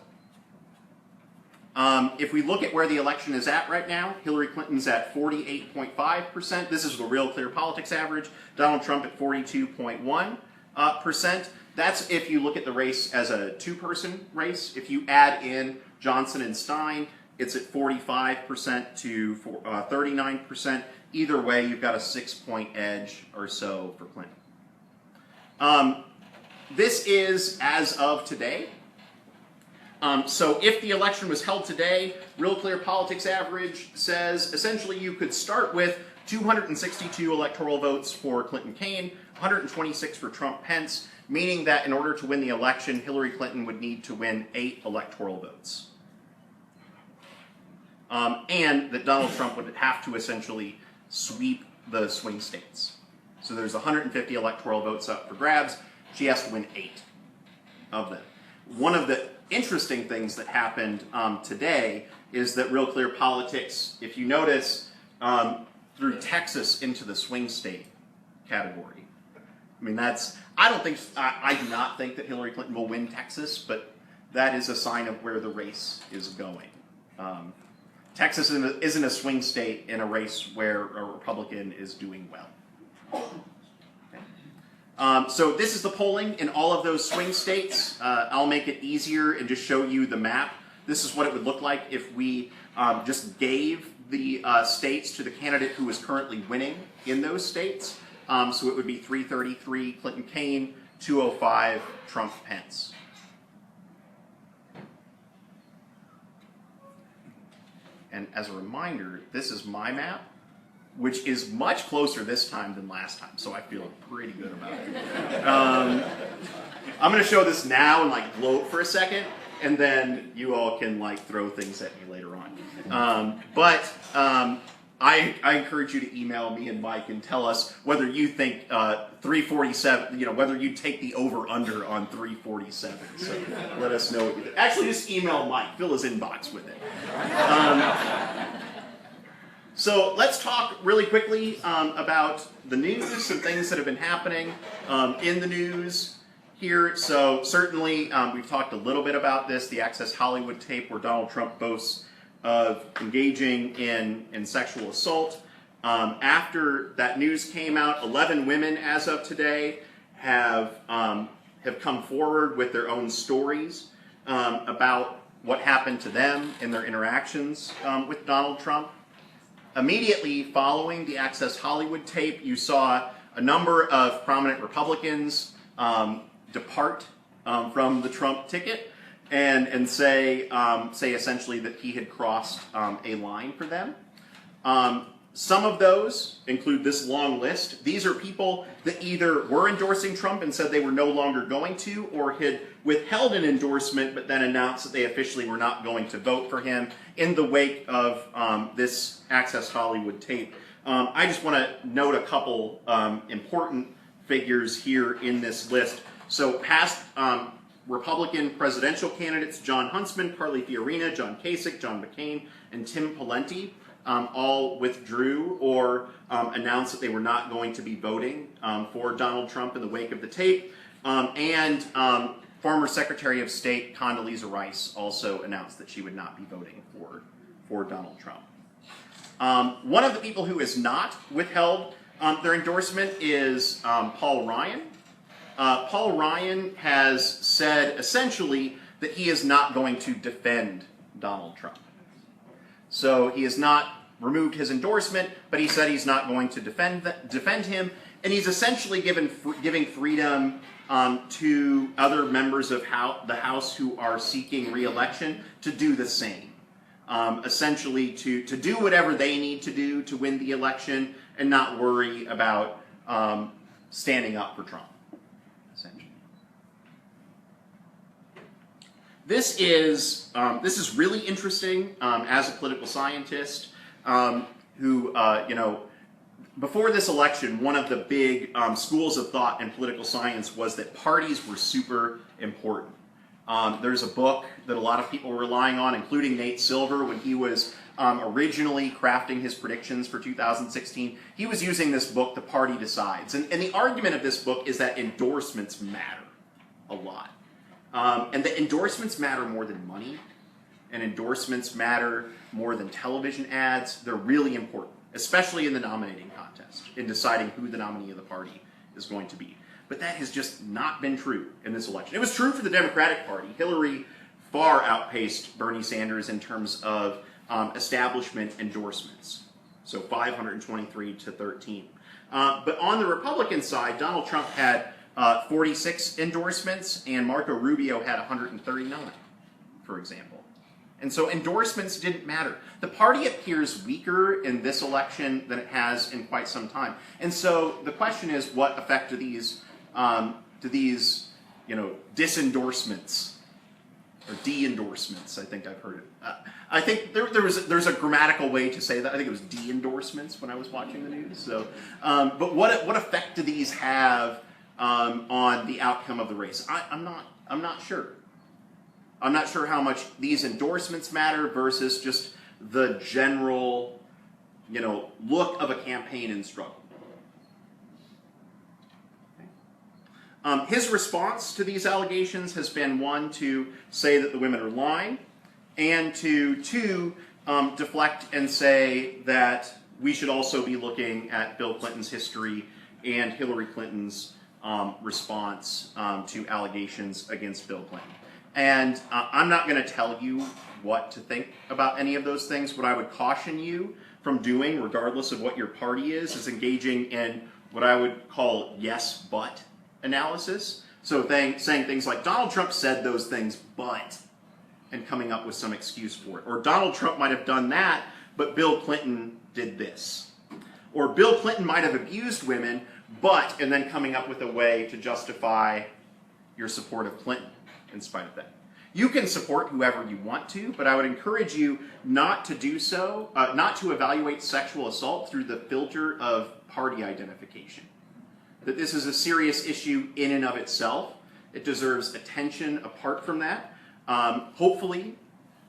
If we look at where the election is at right now, Hillary Clinton's at 48.5%. This is the Real Clear Politics average. Donald Trump at 42.1%. That's if you look at the race as a two-person race. If you add in Johnson and Stein, it's at 45% to 39%. Either way, you've got a 6-point edge or so for Clinton. This is as of today. So if the election was held today, Real Clear Politics average says essentially you could start with 262 electoral votes for Clinton-Kaine, 126 for Trump-Pence, meaning that in order to win the election, Hillary Clinton would need to win 8 electoral votes. And that Donald Trump would have to essentially sweep the swing states. So there's 150 electoral votes up for grabs. She has to win 8 of them. One of the interesting things that happened today is that Real Clear Politics, if you notice, threw Texas into the swing state category. I mean, I do not think that Hillary Clinton will win Texas, but that is a sign of where the race is going. Texas isn't a swing state in a race where a Republican is doing well. So this is the polling in all of those swing states. I'll make it easier and just show you the map. This is what it would look like if we just gave the states to the candidate who is currently winning in those states. So it would be 333 Clinton-Kaine, 205 Trump-Pence. And as a reminder, this is my map, which is much closer this time than last time, so I feel pretty good about it. I'm going to show this now and gloat for a second, and then you all can throw things at me later on. I encourage you to email me and Mike and tell us whether you think 347, whether you take the over-under on 347. So let us know what you think. Actually, just email Mike. Fill his inbox with it. So let's talk really quickly about the news, some things that have been happening in the news here. So certainly we've talked a little bit about this, the Access Hollywood tape where Donald Trump boasts of engaging in sexual assault. After that news came out, 11 women as of today have come forward with their own stories about what happened to them in their interactions with Donald Trump. Immediately following the Access Hollywood tape, you saw a number of prominent Republicans depart from the Trump ticket and say essentially that he had crossed a line for them. Some of those include this long list. These are people that either were endorsing Trump and said they were no longer going to, or had withheld an endorsement but then announced that they officially were not going to vote for him in the wake of this Access Hollywood tape. I just want to note a couple important figures here in this list. So past Republican presidential candidates, John Huntsman, Carly Fiorina, John Kasich, John McCain, and Tim Pawlenty all withdrew or announced that they were not going to be voting for Donald Trump in the wake of the tape. And former Secretary of State Condoleezza Rice also announced that she would not be voting for Donald Trump. One of the people who has not withheld their endorsement is Paul Ryan. Paul Ryan has said essentially that he is not going to defend Donald Trump. So he has not removed his endorsement, but he said he's not going to defend him, and he's essentially giving freedom to other members of the House who are seeking re-election to do the same. Essentially to do whatever they need to do to win the election and not worry about standing up for Trump, essentially. This is really interesting as a political scientist who, before this election, one of the big schools of thought in political science was that parties were super important. There's a book that a lot of people were relying on, including Nate Silver, when he was originally crafting his predictions for 2016. He was using this book, The Party Decides. And the argument of this book is that endorsements matter a lot. And the endorsements matter more than money, and endorsements matter more than television ads. They're really important, especially in the nominating contest, in deciding who the nominee of the party is going to be. But that has just not been true in this election. It was true for the Democratic Party. Hillary far outpaced Bernie Sanders in terms of establishment endorsements, so 523 to 13. But on the Republican side, Donald Trump had 46 endorsements, and Marco Rubio had 139, for example. And so endorsements didn't matter. The party appears weaker in this election than it has in quite some time. And so the question is, what effect do these disendorsements or de-endorsements, I think I've heard it. I think there's a grammatical way to say that. I think it was de-endorsements when I was watching the news. So, but what effect do these have on the outcome of the race? I'm not sure. I'm not sure how much these endorsements matter versus just the general, look of a campaign in struggle. His response to these allegations has been, one, to say that the women are lying, and two, deflect and say that we should also be looking at Bill Clinton's history and Hillary Clinton's response to allegations against Bill Clinton. And I'm not going to tell you what to think about any of those things. What I would caution you from doing, regardless of what your party is engaging in what I would call yes, but analysis. So saying things like, Donald Trump said those things, but, and coming up with some excuse for it. Or Donald Trump might have done that, but Bill Clinton did this. Or Bill Clinton might have abused women, but, and then coming up with a way to justify your support of Clinton in spite of that. You can support whoever you want to, but I would encourage you not to do so, not to evaluate sexual assault through the filter of party identification. That this is a serious issue in and of itself. It deserves attention apart from that. Hopefully,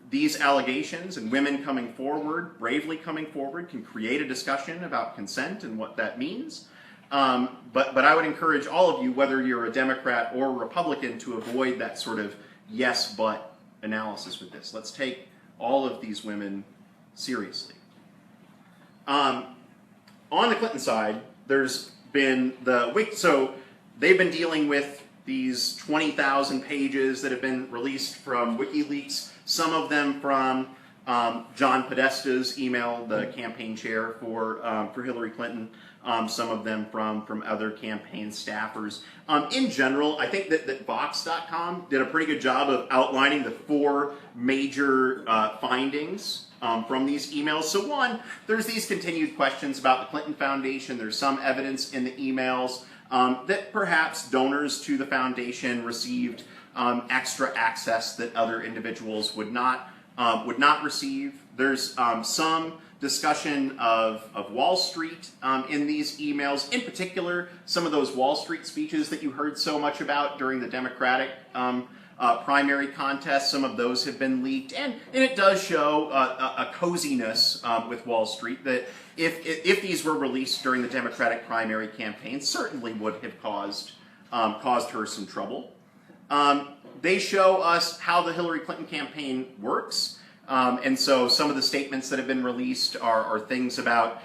these allegations and women coming forward, bravely coming forward, can create a discussion about consent and what that means. But I would encourage all of you, whether you're a Democrat or a Republican, to avoid that sort of yes, but analysis with this. Let's take all of these women seriously. On the Clinton side, there's been so they've been dealing with these 20,000 pages that have been released from WikiLeaks, some of them from John Podesta's email, the campaign chair for Hillary Clinton, some of them from other campaign staffers. In general, I think that Vox.com did a pretty good job of outlining the 4 major findings from these emails. So one, there's these continued questions about the Clinton Foundation. There's some evidence in the emails that perhaps donors to the foundation received extra access that other individuals would not receive. There's some discussion of Wall Street in these emails. In particular, some of those Wall Street speeches that you heard so much about during the Democratic primary contest, some of those have been leaked. And it does show a coziness with Wall Street that if these were released during the Democratic primary campaign, certainly would have caused her some trouble. They show us how the Hillary Clinton campaign works. And so some of the statements that have been released are things about,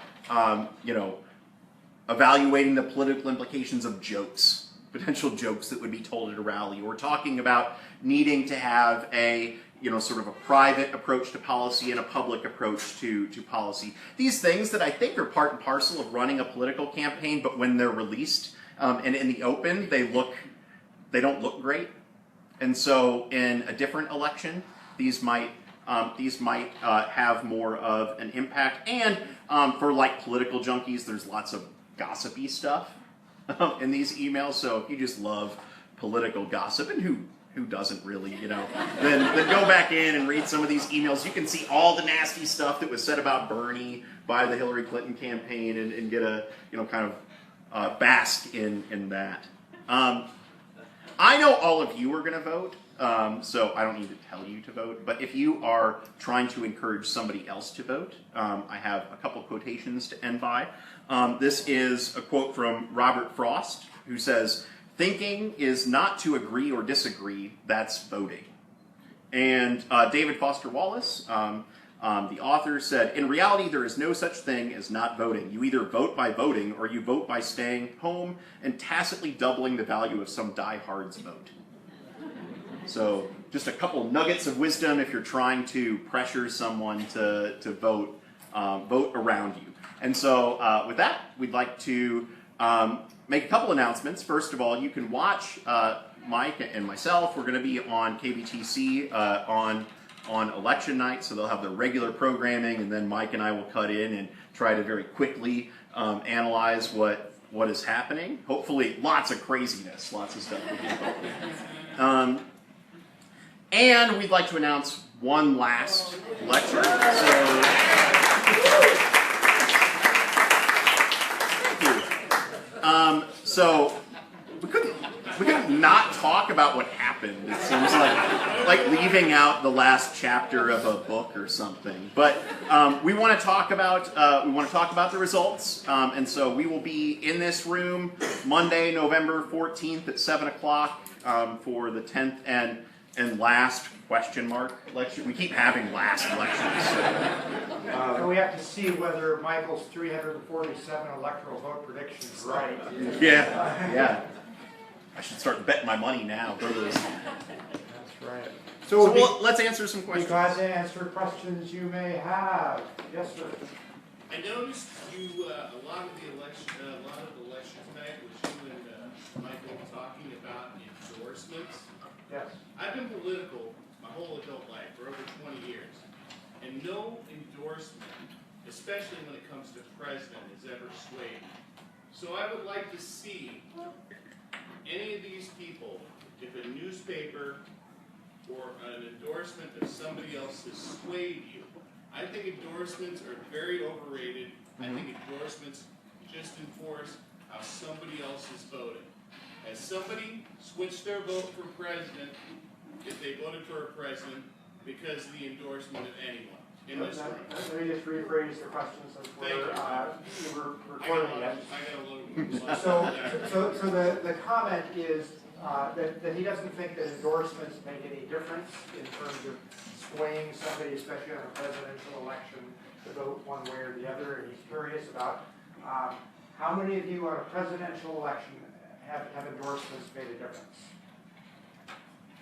evaluating the political implications of jokes, potential jokes that would be told at a rally, or talking about needing to have a, sort of a private approach to policy and a public approach to policy. These things that I think are part and parcel of running a political campaign, but when they're released and in the open, they don't look great. And so in a different election, these might have more of an impact. And for like political junkies, there's lots of gossipy stuff in these emails. So if you just love political gossip, and who doesn't really, then go back in and read some of these emails. You can see all the nasty stuff that was said about Bernie by the Hillary Clinton campaign and get a, kind of bask in that. I know all of you are going to vote. So I don't need to tell you to vote, but if you are trying to encourage somebody else to vote, I have a couple quotations to end by. This is a quote from Robert Frost, who says, "Thinking is not to agree or disagree, that's voting." And David Foster Wallace, the author, said, "In reality, there is no such thing as not voting. You either vote by voting, or you vote by staying home and tacitly doubling the value of some diehard's vote." So just a couple nuggets of wisdom if you're trying to pressure someone to vote around you. And so with that, we'd like to make a couple announcements. First of all, you can watch Mike and myself. We're going to be on KBTC on election night, so they'll have their regular programming, and then Mike and I will cut in and try to very quickly analyze what is happening. Hopefully, lots of craziness, lots of stuff. And we'd like to announce one last lecture. So we couldn't not talk about what happened. It seems like leaving out the last chapter of a book or something. But we want to talk about the results. And so we will be in this room Monday, November 14th at 7 o'clock for the 10th and last question mark lecture. We keep having last lectures. So we have to see whether Michael's 347 electoral vote prediction is right. Yeah. I should start betting my money now. That's right. So let's answer some questions. Be glad to answer questions you may have. Yes, sir. I noticed you a lot of the election tonight was you and Michael talking about endorsements. Yes. I've been political my whole adult life for over 20 years, and no endorsement, especially when it comes to president, has ever swayed me. So I would like to see any of these people, if a newspaper or an endorsement that somebody else has swayed you. I think endorsements are very overrated. I think endorsements just enforce how somebody else is voting. Has somebody switched their vote for president if they voted for a president because of the endorsement of anyone in this room? Let me just rephrase the question since we're recording it. I got a little. So the comment is that he doesn't think that endorsements make any difference in terms of swaying somebody, especially on a presidential election, to vote one way or the other. And he's curious about how many of you on a presidential election have endorsements made a difference?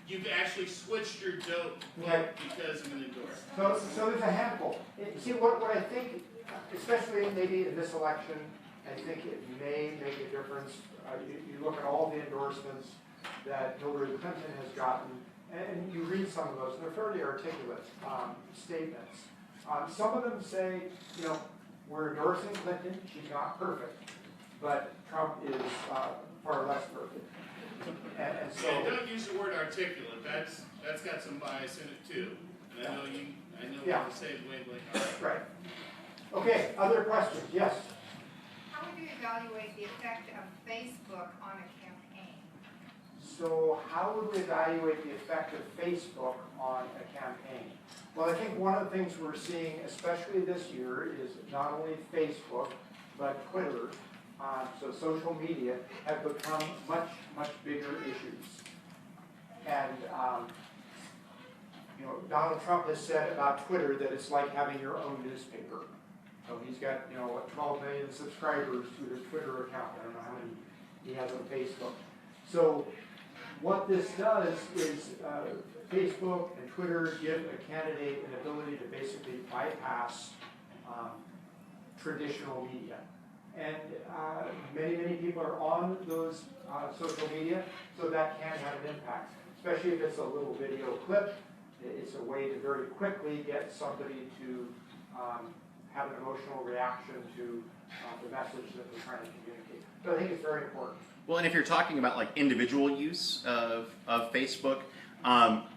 You've actually switched your vote because of an endorsement. So there's a handful. See, what I think, especially maybe in this election, I think it may make a difference. You look at all the endorsements that Hillary Clinton has gotten, and you read some of those, and they're fairly articulate statements. Some of them say, you know, we're endorsing Clinton, she's not perfect, but Trump is far less perfect. And so, yeah, don't use the word articulate. That's got some bias in it too. And I know we're on the same wavelength. Right. Okay, other questions? Yes? How would you evaluate the effect of Facebook on a campaign? So how would we evaluate the effect of Facebook on a campaign? Well, I think one of the things we're seeing, especially this year, is not only Facebook, but Twitter, so social media, have become much, much bigger issues. And, you know, Donald Trump has said about Twitter that it's like having your own newspaper. So he's got, you know, 12 million subscribers to his Twitter account. I don't know how many he has on Facebook. So what this does is Facebook and Twitter give a candidate an ability to basically bypass traditional media. And many people are on those social media, so that can have an impact, especially if it's a little video clip. It's a way to very quickly get somebody to have an emotional reaction to the message that they're trying to communicate. So I think it's very important. Well, and if you're talking about like individual use of Facebook,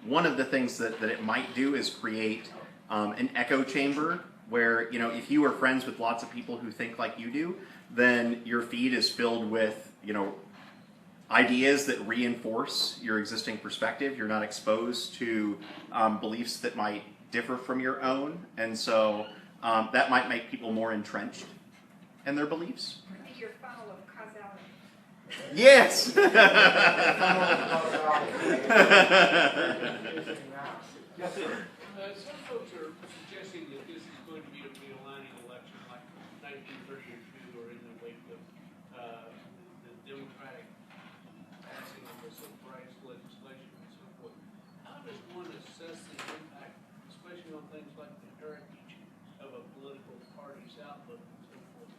one of the things that it might do is create an echo chamber where, you know, if you are friends with lots of people who think like you do, then your feed is filled with, you know, ideas that reinforce your existing perspective. You're not exposed to beliefs that might differ from your own, and so that might make people more entrenched in their beliefs. Could be your funnel of causality. Yes! Yes, sir. Some folks are suggesting that this is going to be a realigning election like 1932 or in the wake of the Democratic passing of the civil rights legislation and so forth. How does one assess the impact, especially on things like the heritage of a political party's outlook and so forth,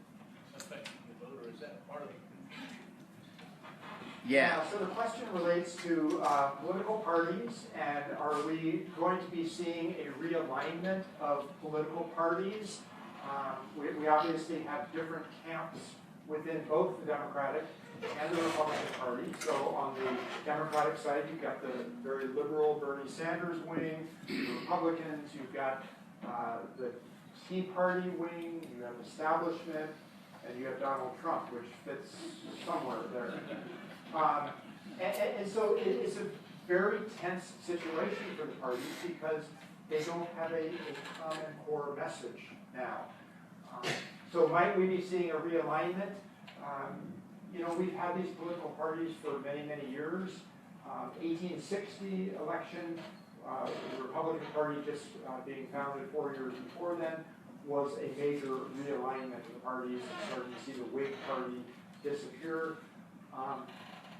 affecting the voter? Is that part of the confusion? Yeah. So the question relates to political parties, and are we going to be seeing a realignment of political parties? We obviously have different camps within both the Democratic and the Republican Party. So on the Democratic side, you've got the very liberal Bernie Sanders wing, the Republicans, you've got the Tea Party wing, you have establishment, and you have Donald Trump, which fits somewhere there. And so it's a very tense situation for the parties because they don't have a common core message now. So might we be seeing a realignment? You know, we've had these political parties for many, many years. 1860 election, the Republican Party just being founded 4 years before then, was a major realignment of the parties, and starting to see the Whig Party disappear.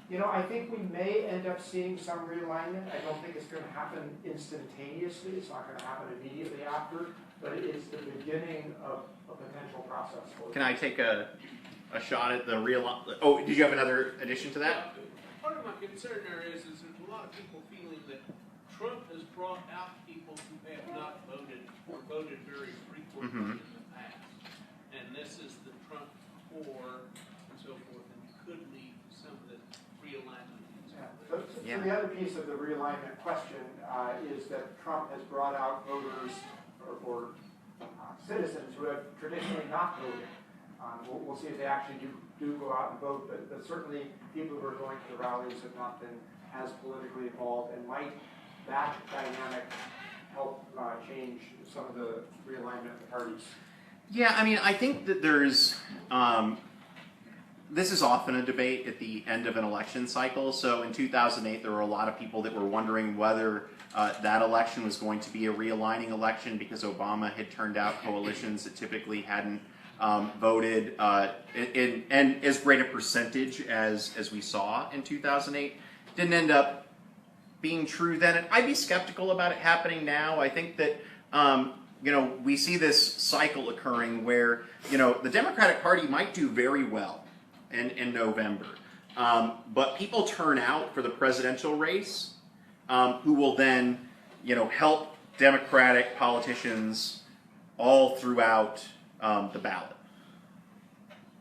You know, I think we may end up seeing some realignment. I don't think it's going to happen instantaneously. It's not going to happen immediately after, but it is the beginning of a potential process. Can I take a shot at the real? Oh, did you have another addition to that? Part of my concern there is there's a lot of people feeling that Trump has brought out people who have not voted or voted very frequently in the past. And this is the Trump core and so forth, and could lead to some of the realignment. Yeah. So the other piece of the realignment question is that Trump has brought out voters or citizens who have traditionally not voted. We'll see if they actually do go out and vote, but certainly people who are going to the rallies have not been as politically involved, and might that dynamic help change some of the realignment of the parties? Yeah, I mean, I think that there's, this is often a debate at the end of an election cycle. So in 2008, there were a lot of people that were wondering whether that election was going to be a realigning election because Obama had turned out coalitions that typically hadn't voted in as great a percentage as we saw in 2008. Didn't end up being true then. And I'd be skeptical about it happening now. I think that we see this cycle occurring where the Democratic Party might do very well in November, but people turn out for the presidential race who will then help Democratic politicians all throughout the ballot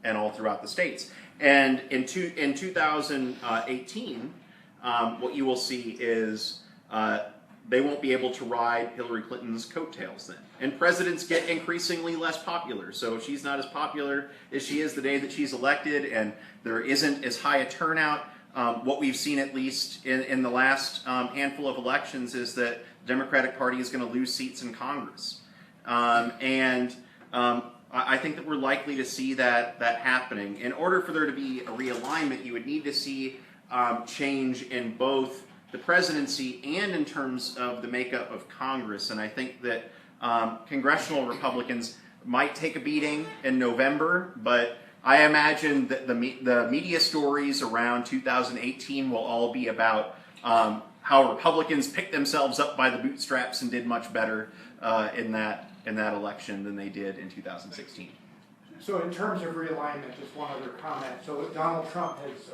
and all throughout the states. And in 2018, what you will see is they won't be able to ride Hillary Clinton's coattails then. And presidents get increasingly less popular. So if she's not as popular as she is the day that she's elected and there isn't as high a turnout, what we've seen at least in the last handful of elections is that the Democratic Party is going to lose seats in Congress. I think that we're likely to see that happening. In order for there to be a realignment, you would need to see change in both the presidency and in terms of the makeup of Congress. And I think that congressional Republicans might take a beating in November, but I imagine that the media stories around 2018 will all be about how Republicans picked themselves up by the bootstraps and did much better in that election than they did in 2016. So in terms of realignment, just one other comment. So Donald Trump has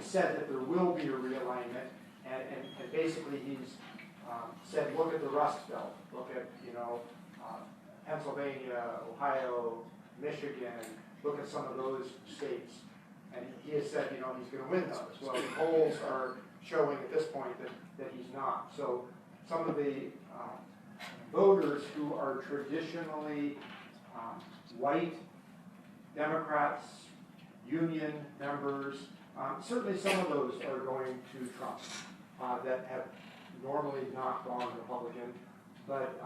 said that there will be a realignment, and basically he's said, look at the Rust Belt, look at Pennsylvania, Ohio, Michigan, look at some of those states, and he has said he's going to win those. Well, the polls are showing at this point that he's not. So some of the voters who are traditionally white Democrats, union members, certainly some of those are going to Trump that have normally not gone Republican. But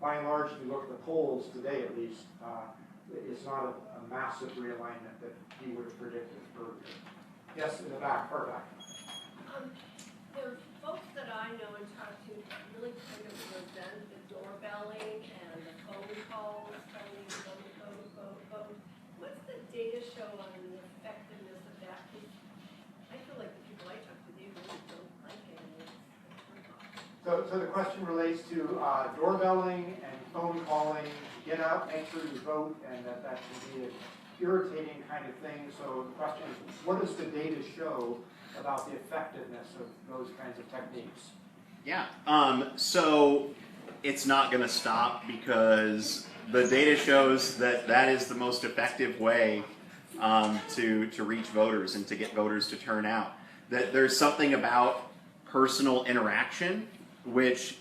by and large, if you look at the polls today at least, it's not a massive realignment that he would have predicted earlier. Yes, in the back, far back. The folks that I know and talk to really kind of resent the doorbelling and the phone calls telling you to vote. What's the data show on the effectiveness of that? Because I feel like the people I talk to, they really don't like it. So the question relates to doorbelling and phone calling, get out, make sure you vote, and that can be an irritating kind of thing. So the question is, what does the data show about the effectiveness of those kinds of techniques? Yeah, so it's not going to stop because the data shows that is the most effective way to reach voters and to get voters to turn out. That there's something about personal interaction, which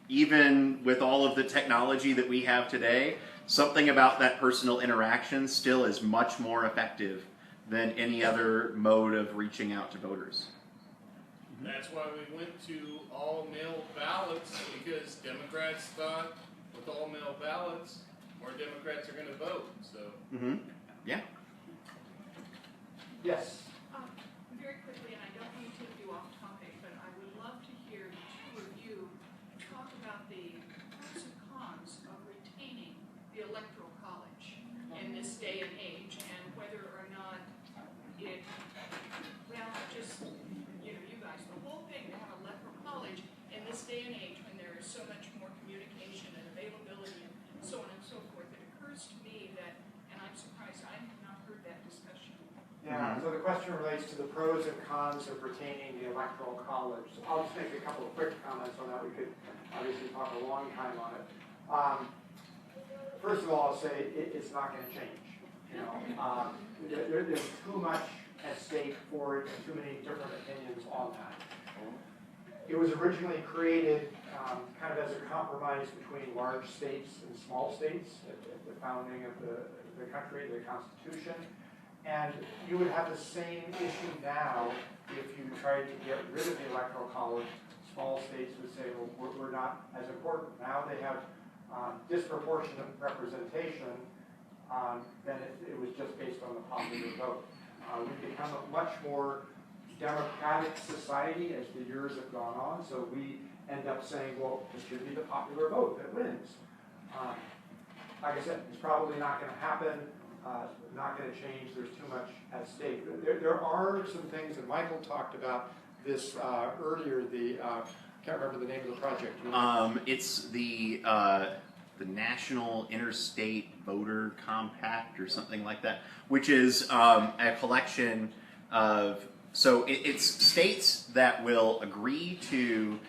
even with all of the technology that we have today, something about that personal interaction still is much more effective than any other mode of reaching out to voters. That's why we went to all-mail ballots, because Democrats thought with all-mail ballots, more Democrats are going to vote. So. Yeah. Yes. Very quickly, and I don't mean to take you off topic, but I would love to hear the two of you talk about the pros and cons of retaining the Electoral College in this day and age, and whether or not it, well, just, you guys, the whole thing to have Electoral College in this day and age when there is so much more communication and availability and so on and so forth, it occurs to me that, and I'm surprised I have not heard that discussion. Yeah, so the question relates to the pros and cons of retaining the Electoral College. So I'll just make a couple of quick comments on that. We could obviously talk a long time on it. First of all, I'll say it's not going to change. There's too much at stake for it and too many different opinions on that. It was originally created kind of as a compromise between large states and small states at the founding of the country, the Constitution. And you would have the same issue now if you tried to get rid of the Electoral College. Small states would say, well, we're not as important. Now they have disproportionate representation than it was just based on the popular vote. We've become a much more democratic society as the years have gone on, so we end up saying, well, it should be the popular vote that wins. Like I said, it's probably not going to happen, not going to change, there's too much at stake. There are some things, and Michael talked about this earlier, I can't remember the name of the project. It's the National Interstate Voter Compact or something like that, which is a collection of, so it's states that will agree to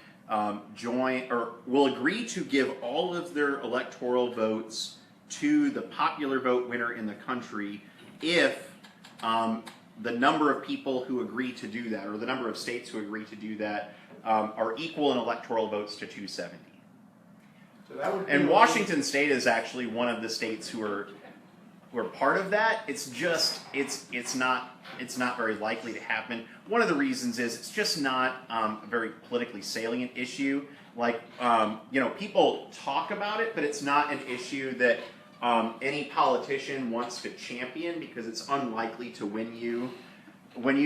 join, or will agree to give all of their electoral votes to the popular vote winner in the country if the number of people who agree to do that, or the number of states who agree to do that, are equal in electoral votes to 270. So that would be and Washington State is actually one of the states who are part of that. It's just it's not very likely to happen. One of the reasons is it's just not a very politically salient issue. Like people talk about it, but it's not an issue that any politician wants to champion because it's unlikely to win you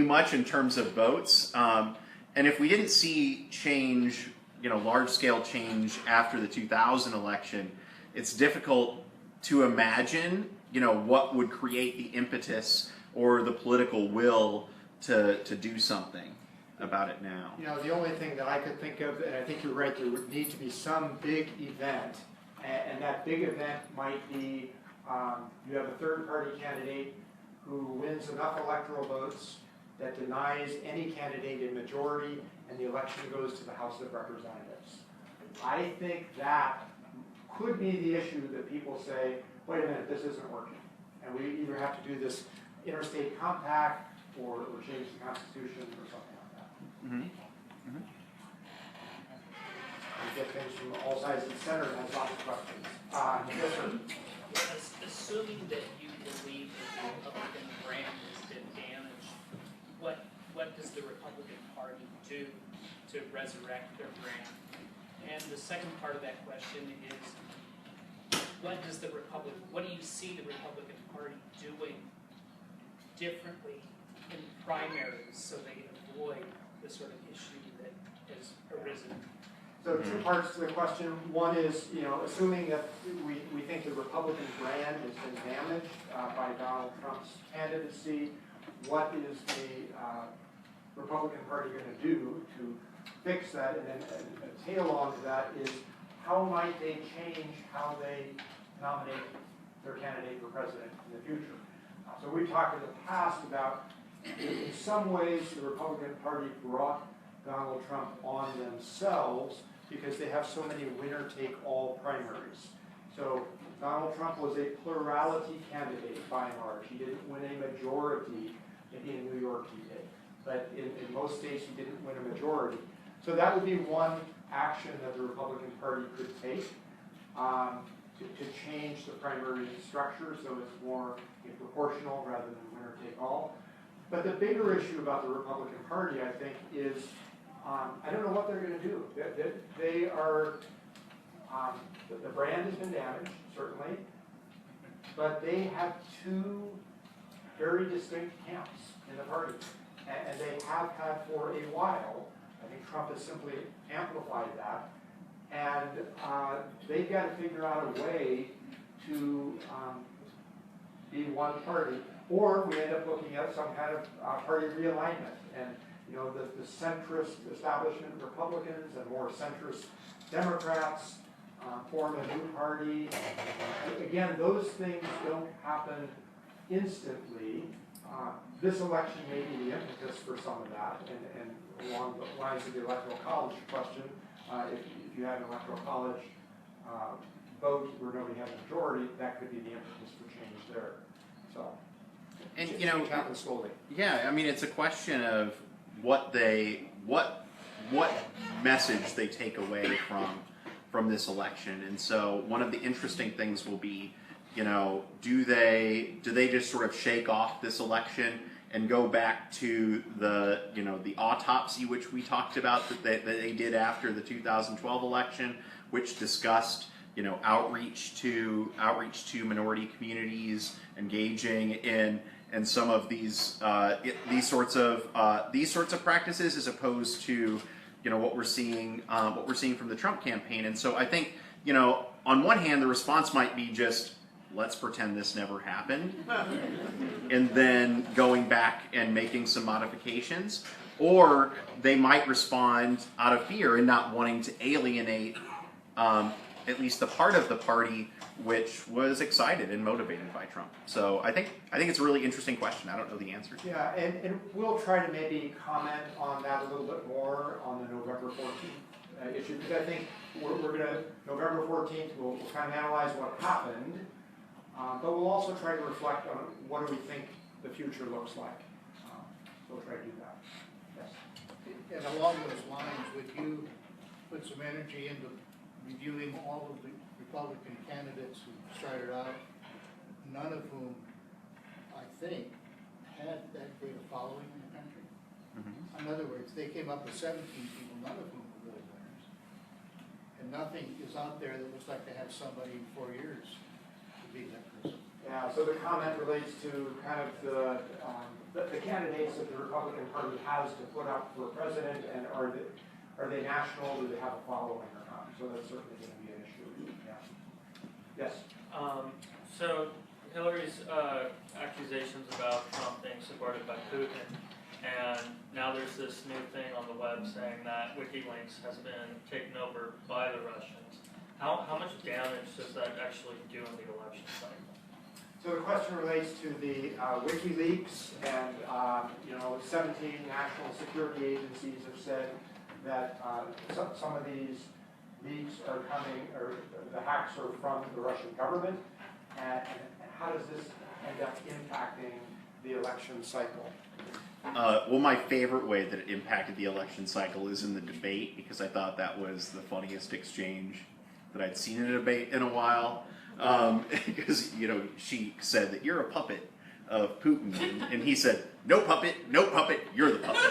much in terms of votes. And if we didn't see change, large-scale change after the 2000 election, it's difficult to imagine, what would create the impetus or the political will to do something about it now. The only thing that I could think of, and I think you're right, there would need to be some big event, and that big event might be you have a third-party candidate who wins enough electoral votes that denies any candidate a majority, and the election goes to the House of Representatives. I think that could be the issue that people say, wait a minute, this isn't working. And we either have to do this interstate compact or change the Constitution or something like that. Mm-hmm. Mm-hmm. We get things from all sides of the center and has lots of questions. Yes, sir. Assuming that you believe that the Republican brand has been damaged, what does the Republican Party do to resurrect their brand? And the second part of that question is, what do you see the Republican Party doing differently in primaries so they avoid the sort of issue that has arisen? So two parts to the question. One is, assuming that we think the Republican brand has been damaged by Donald Trump's candidacy, what is the Republican Party going to do to fix that? And then a tail on to that is, how might they change how they nominate their candidate for president in the future? So we've talked in the past about, in some ways, the Republican Party brought Donald Trump on themselves because they have so many winner-take-all primaries. So Donald Trump was a plurality candidate by and large. He didn't win a majority. Maybe in New York he did. But in most states he didn't win a majority. So that would be one action that the Republican Party could take to change the primary structure so it's more proportional rather than winner-take-all. But the bigger issue about the Republican Party, I think, is I don't know what they're going to do. They are, the brand has been damaged, certainly, but they have two very distinct camps in the party, and they have had for a while. I think Trump has simply amplified that, and they've got to figure out a way to be one party, or we end up looking at some kind of party realignment, and the centrist establishment Republicans and more centrist Democrats form a new party. Again, those things don't happen instantly. This election may be the impetus for some of that, and along the lines of the Electoral College question, if you have an Electoral College vote where nobody has a majority, that could be the impetus for change there. So, And It happens slowly. Yeah, I mean, it's a question of what message they take away from this election. And so one of the interesting things will be, do they just sort of shake off this election and go back to the autopsy which we talked about that they did after the 2012 election, which discussed outreach to minority communities, engaging in some of these sorts of practices, as opposed to what we're seeing from the Trump campaign. And so I think on one hand the response might be just, let's pretend this never happened, and then going back and making some modifications, or they might respond out of fear and not wanting to alienate at least the part of the party which was excited and motivated by Trump. So I think it's a really interesting question. I don't know the answer to. Yeah, and we'll try to maybe comment on that a little bit more on the November 14th issue, because I think we're going to, November 14th, we'll kind of analyze what happened, but we'll also try to reflect on what do we think the future looks like. So we'll try to do that. Yes. And along those lines, would you put some energy into reviewing all of the Republican candidates who started out, none of whom, I think, had that great a following in the country? In other words, they came up with 17 people, none of whom were really winners. And nothing is out there that looks like they have somebody in 4 years to be that person. Yeah, so the comment relates to kind of the candidates that the Republican Party has to put up for president, and are they national? Do they have a following or not? So that's certainly going to be an issue. Yeah. Yes. So Hillary's accusations about Trump being supported by Putin, and now there's this new thing on the web saying that WikiLeaks has been taken over by the Russians. How much damage does that actually do in the election cycle? So the question relates to the WikiLeaks, and 17 national security agencies have said that some of these leaks are coming, or the hacks are from the Russian government, and how does this end up impacting the election cycle? Well, my favorite way that it impacted the election cycle is in the debate, because I thought that was the funniest exchange that I'd seen in a debate in a while. Because she said that you're a puppet of Putin, and he said, no puppet, you're the puppet.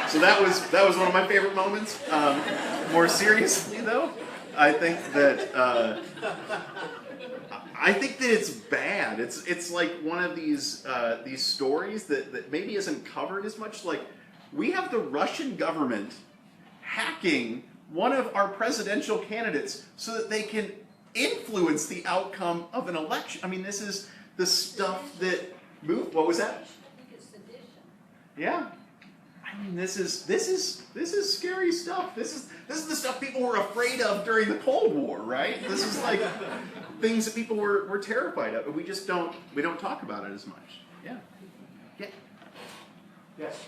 So that was one of my favorite moments. More seriously, though, I think that it's bad. It's like one of these stories that maybe isn't covered as much. Like, we have the Russian government hacking one of our presidential candidates so that they can influence the outcome of an election. I mean, this is the stuff that moved. What was that? Yeah. I mean, this is scary stuff. This is the stuff people were afraid of during the Cold War, right? This is like things that people were terrified of, but we don't talk about it as much. Yeah. Yeah. Yes.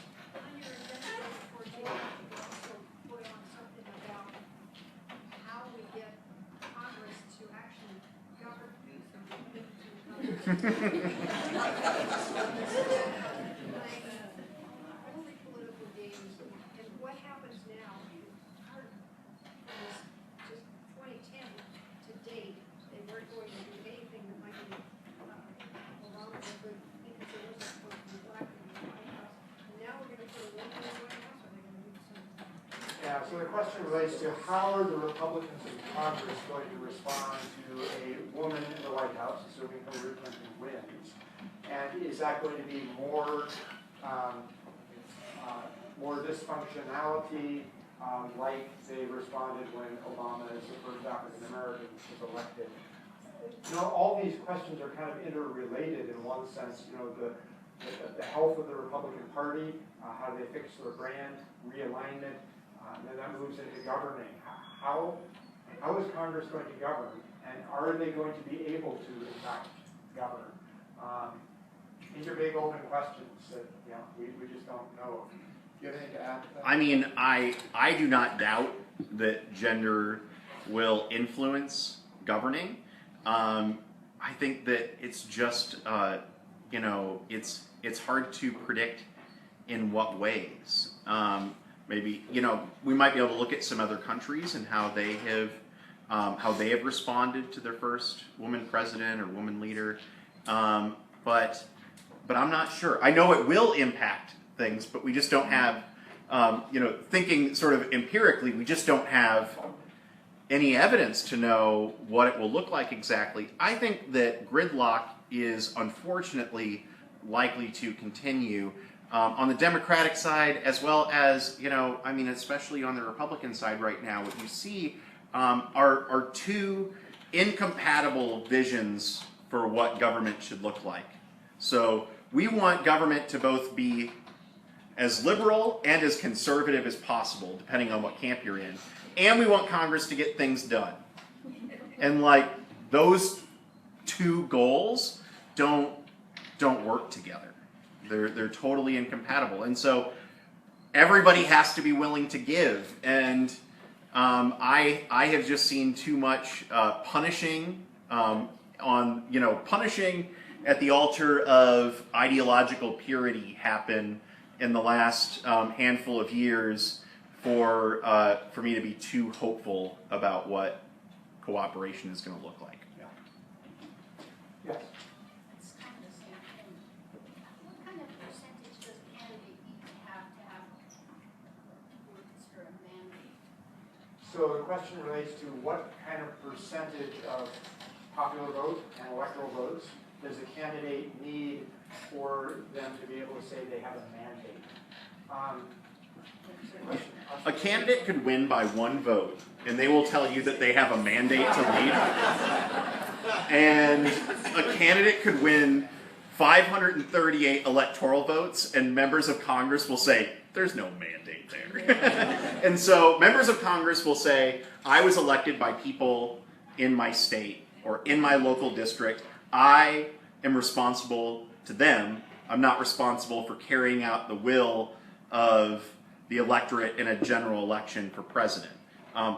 Political games, and what happens now, just 2010 to date, they weren't going to do anything that might be Obama because there wasn't supposed to be black in the White House. And now we're going to put a woman in the White House, or are they going to do something? Yeah, so the question relates to how are the Republicans in Congress going to respond to a woman in the White House, assuming Hillary Clinton wins? And is that going to be more dysfunctionality, like they responded when Obama, as the first African American, was elected? All these questions are kind of interrelated in one sense. The health of the Republican Party, how do they fix their brand, realignment, and then that moves into governing. How is Congress going to govern, and are they going to be able to, in fact, govern? These are big open questions that we just don't know. Do you have anything to add to that? I mean, I do not doubt that gender will influence governing. I think that it's just, you know, it's hard to predict in what ways. Maybe, you know, we might be able to look at some other countries and how they have responded to their first woman president or woman leader. But I'm not sure. I know it will impact things, but we just don't have, you know, thinking sort of empirically, we just don't have any evidence to know what it will look like exactly. I think that gridlock is unfortunately likely to continue on the Democratic side, as well as, you know, I mean, especially on the Republican side right now. What you see are two incompatible visions for what government should look like. So we want government to both be as liberal and as conservative as possible, depending on what camp you're in. And we want Congress to get things done. And like those two goals don't work together. They're totally incompatible. And so everybody has to be willing to give. And I have just seen too much punishing punishing at the altar of ideological purity happen in the last handful of years for me to be too hopeful about what cooperation is going to look like. Yeah. Yes. What kind of percentage does a candidate need to have for a mandate? So the question relates to what kind of percentage of popular vote and electoral votes does a candidate need for them to be able to say they have a mandate? A candidate could win by one vote, and they will tell you that they have a mandate to lead. And a candidate could win 538 electoral votes, and members of Congress will say, there's no mandate there. And so members of Congress will say, I was elected by people in my state or in my local district. I am responsible to them. I'm not responsible for carrying out the will of the electorate in a general election for president.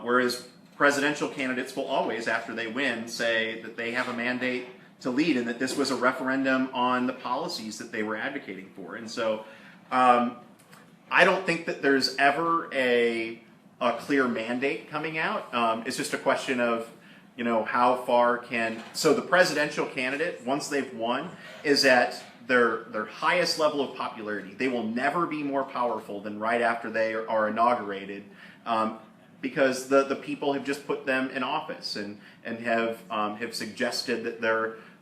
Whereas presidential candidates will always, after they win, say that they have a mandate to lead and that this was a referendum on the policies that they were advocating for. And so I don't think that there's ever a clear mandate coming out. It's just a question of, you know, how far can... So the presidential candidate, once they've won, is at their highest level of popularity. They will never be more powerful than right after they are inaugurated, because the people have just put them in office and have suggested that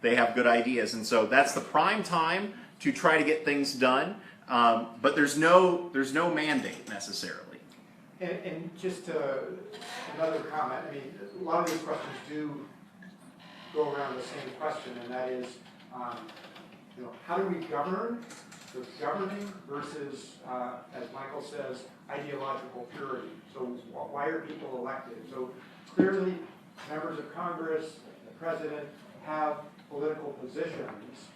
they have good ideas. And so that's the prime time to try to get things done, but there's no mandate necessarily. And just another comment, I mean, a lot of these questions do go around the same question, and that is, you know, how do we govern? There's governing versus, as Michael says, ideological purity. So why are people elected? So clearly, members of Congress, the president, have political positions,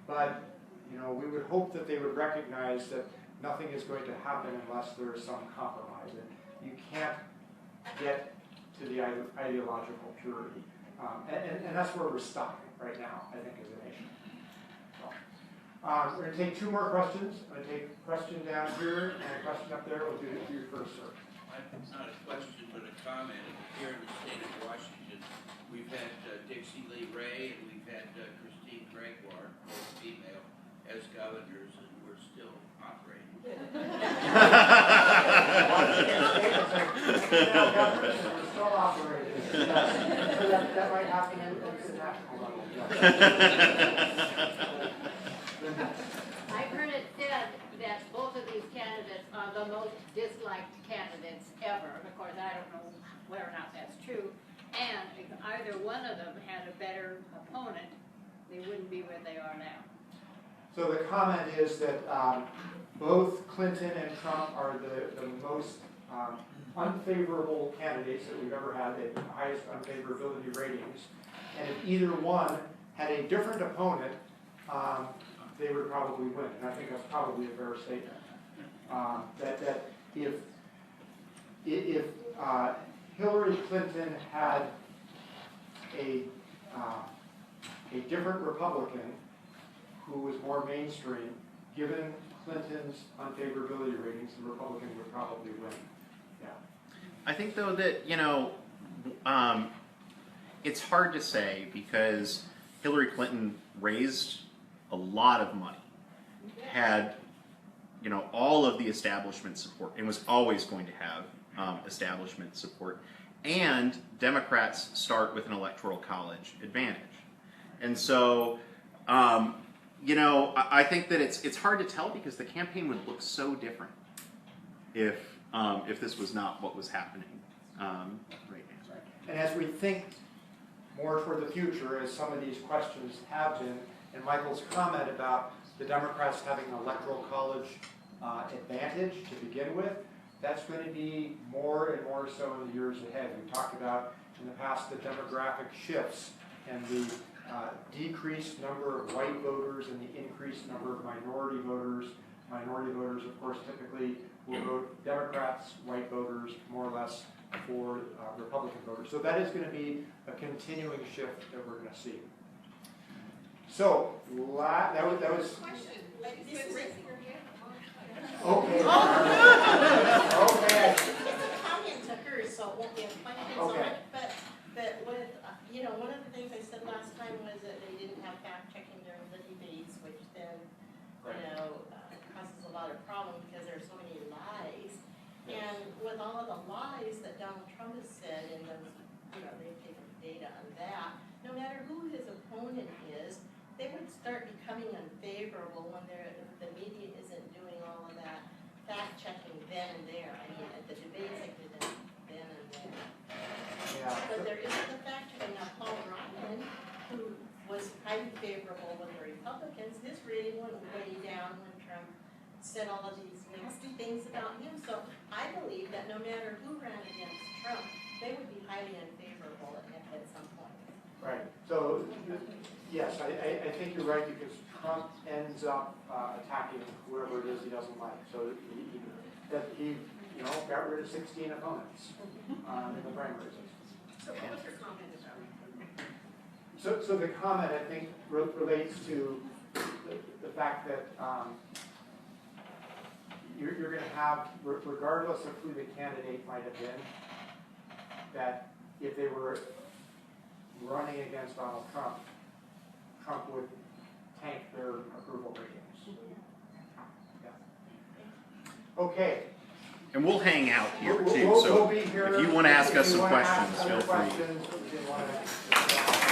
but you know, we would hope that they would recognize that nothing is going to happen unless there is some compromise, and you can't get to the ideological purity, and that's where we're stuck right now, I think, as a nation. We're going to take two more questions. I'm going to take a question down here and a question up there. We'll do you first, sir. It's not a question, but a comment. Here in the state of Washington, we've had Dixie Lee Ray and we've had Christine Gregoire, both female, as governors, and we're still operating. We're still operating. So that might happen at the national level. I've heard it said that both of these candidates are the most disliked candidates ever. And of course, I don't know whether or not that's true. And if either one of them had a better opponent, they wouldn't be where they are now. So the comment is that both Clinton and Trump are the most unfavorable candidates that we've ever had. They have the highest unfavorability ratings. And if either one had a different opponent, they would probably win. And I think that's probably a fair statement. That if Hillary Clinton had a a different Republican who was more mainstream, given Clinton's unfavorability ratings, the Republican would probably win. Yeah. I think though that, it's hard to say because Hillary Clinton raised a lot of money, had, all of the establishment support, and was always going to have establishment support. And Democrats start with an electoral college advantage. And so, I think that it's hard to tell because the campaign would look so different if this was not what was happening right now. And as we think more toward the future, as some of these questions have been, and Michael's comment about the Democrats having an electoral college advantage to begin with, that's going to be more and more so in the years ahead. We talked about in the past the demographic shifts and the decreased number of white voters and the increased number of minority voters. Minority voters, of course, typically will vote Democrats, white voters more or less for Republican voters. So that is going to be a continuing shift that we're going to see. So that was okay. Okay. Comment to her, so it won't be a question on it, but with, one of the things I said last time was that they didn't have fact checking during the debates, which then, causes a lot of problems because there are so many lies. And with all of the lies that Donald Trump has said in those, they've taken data on that, no matter who his opponent is, they would start becoming unfavorable when the media isn't doing all of that fact checking then and there. I mean, at the debates they did it then and there. Yeah. But there isn't the fact checking. Now, Paul Ryan, who was highly favorable with the Republicans, his rating went way down when Trump said all of these nasty things about him. So I believe that no matter who ran against Trump, they would be highly unfavorable at some point. Right. So, yes, I think you're right because Trump ends up attacking whoever it is he doesn't like. So he got rid of 16 opponents in the primaries. So what was your comment about? So the comment, I think, relates to the fact that you're going to have, regardless of who the candidate might have been, that if they were running against Donald Trump, Trump would tank their approval ratings. Yeah. Okay. And we'll hang out here too. We'll So be here if you want to ask us some want to ask questions, other feel free. questions, if you want to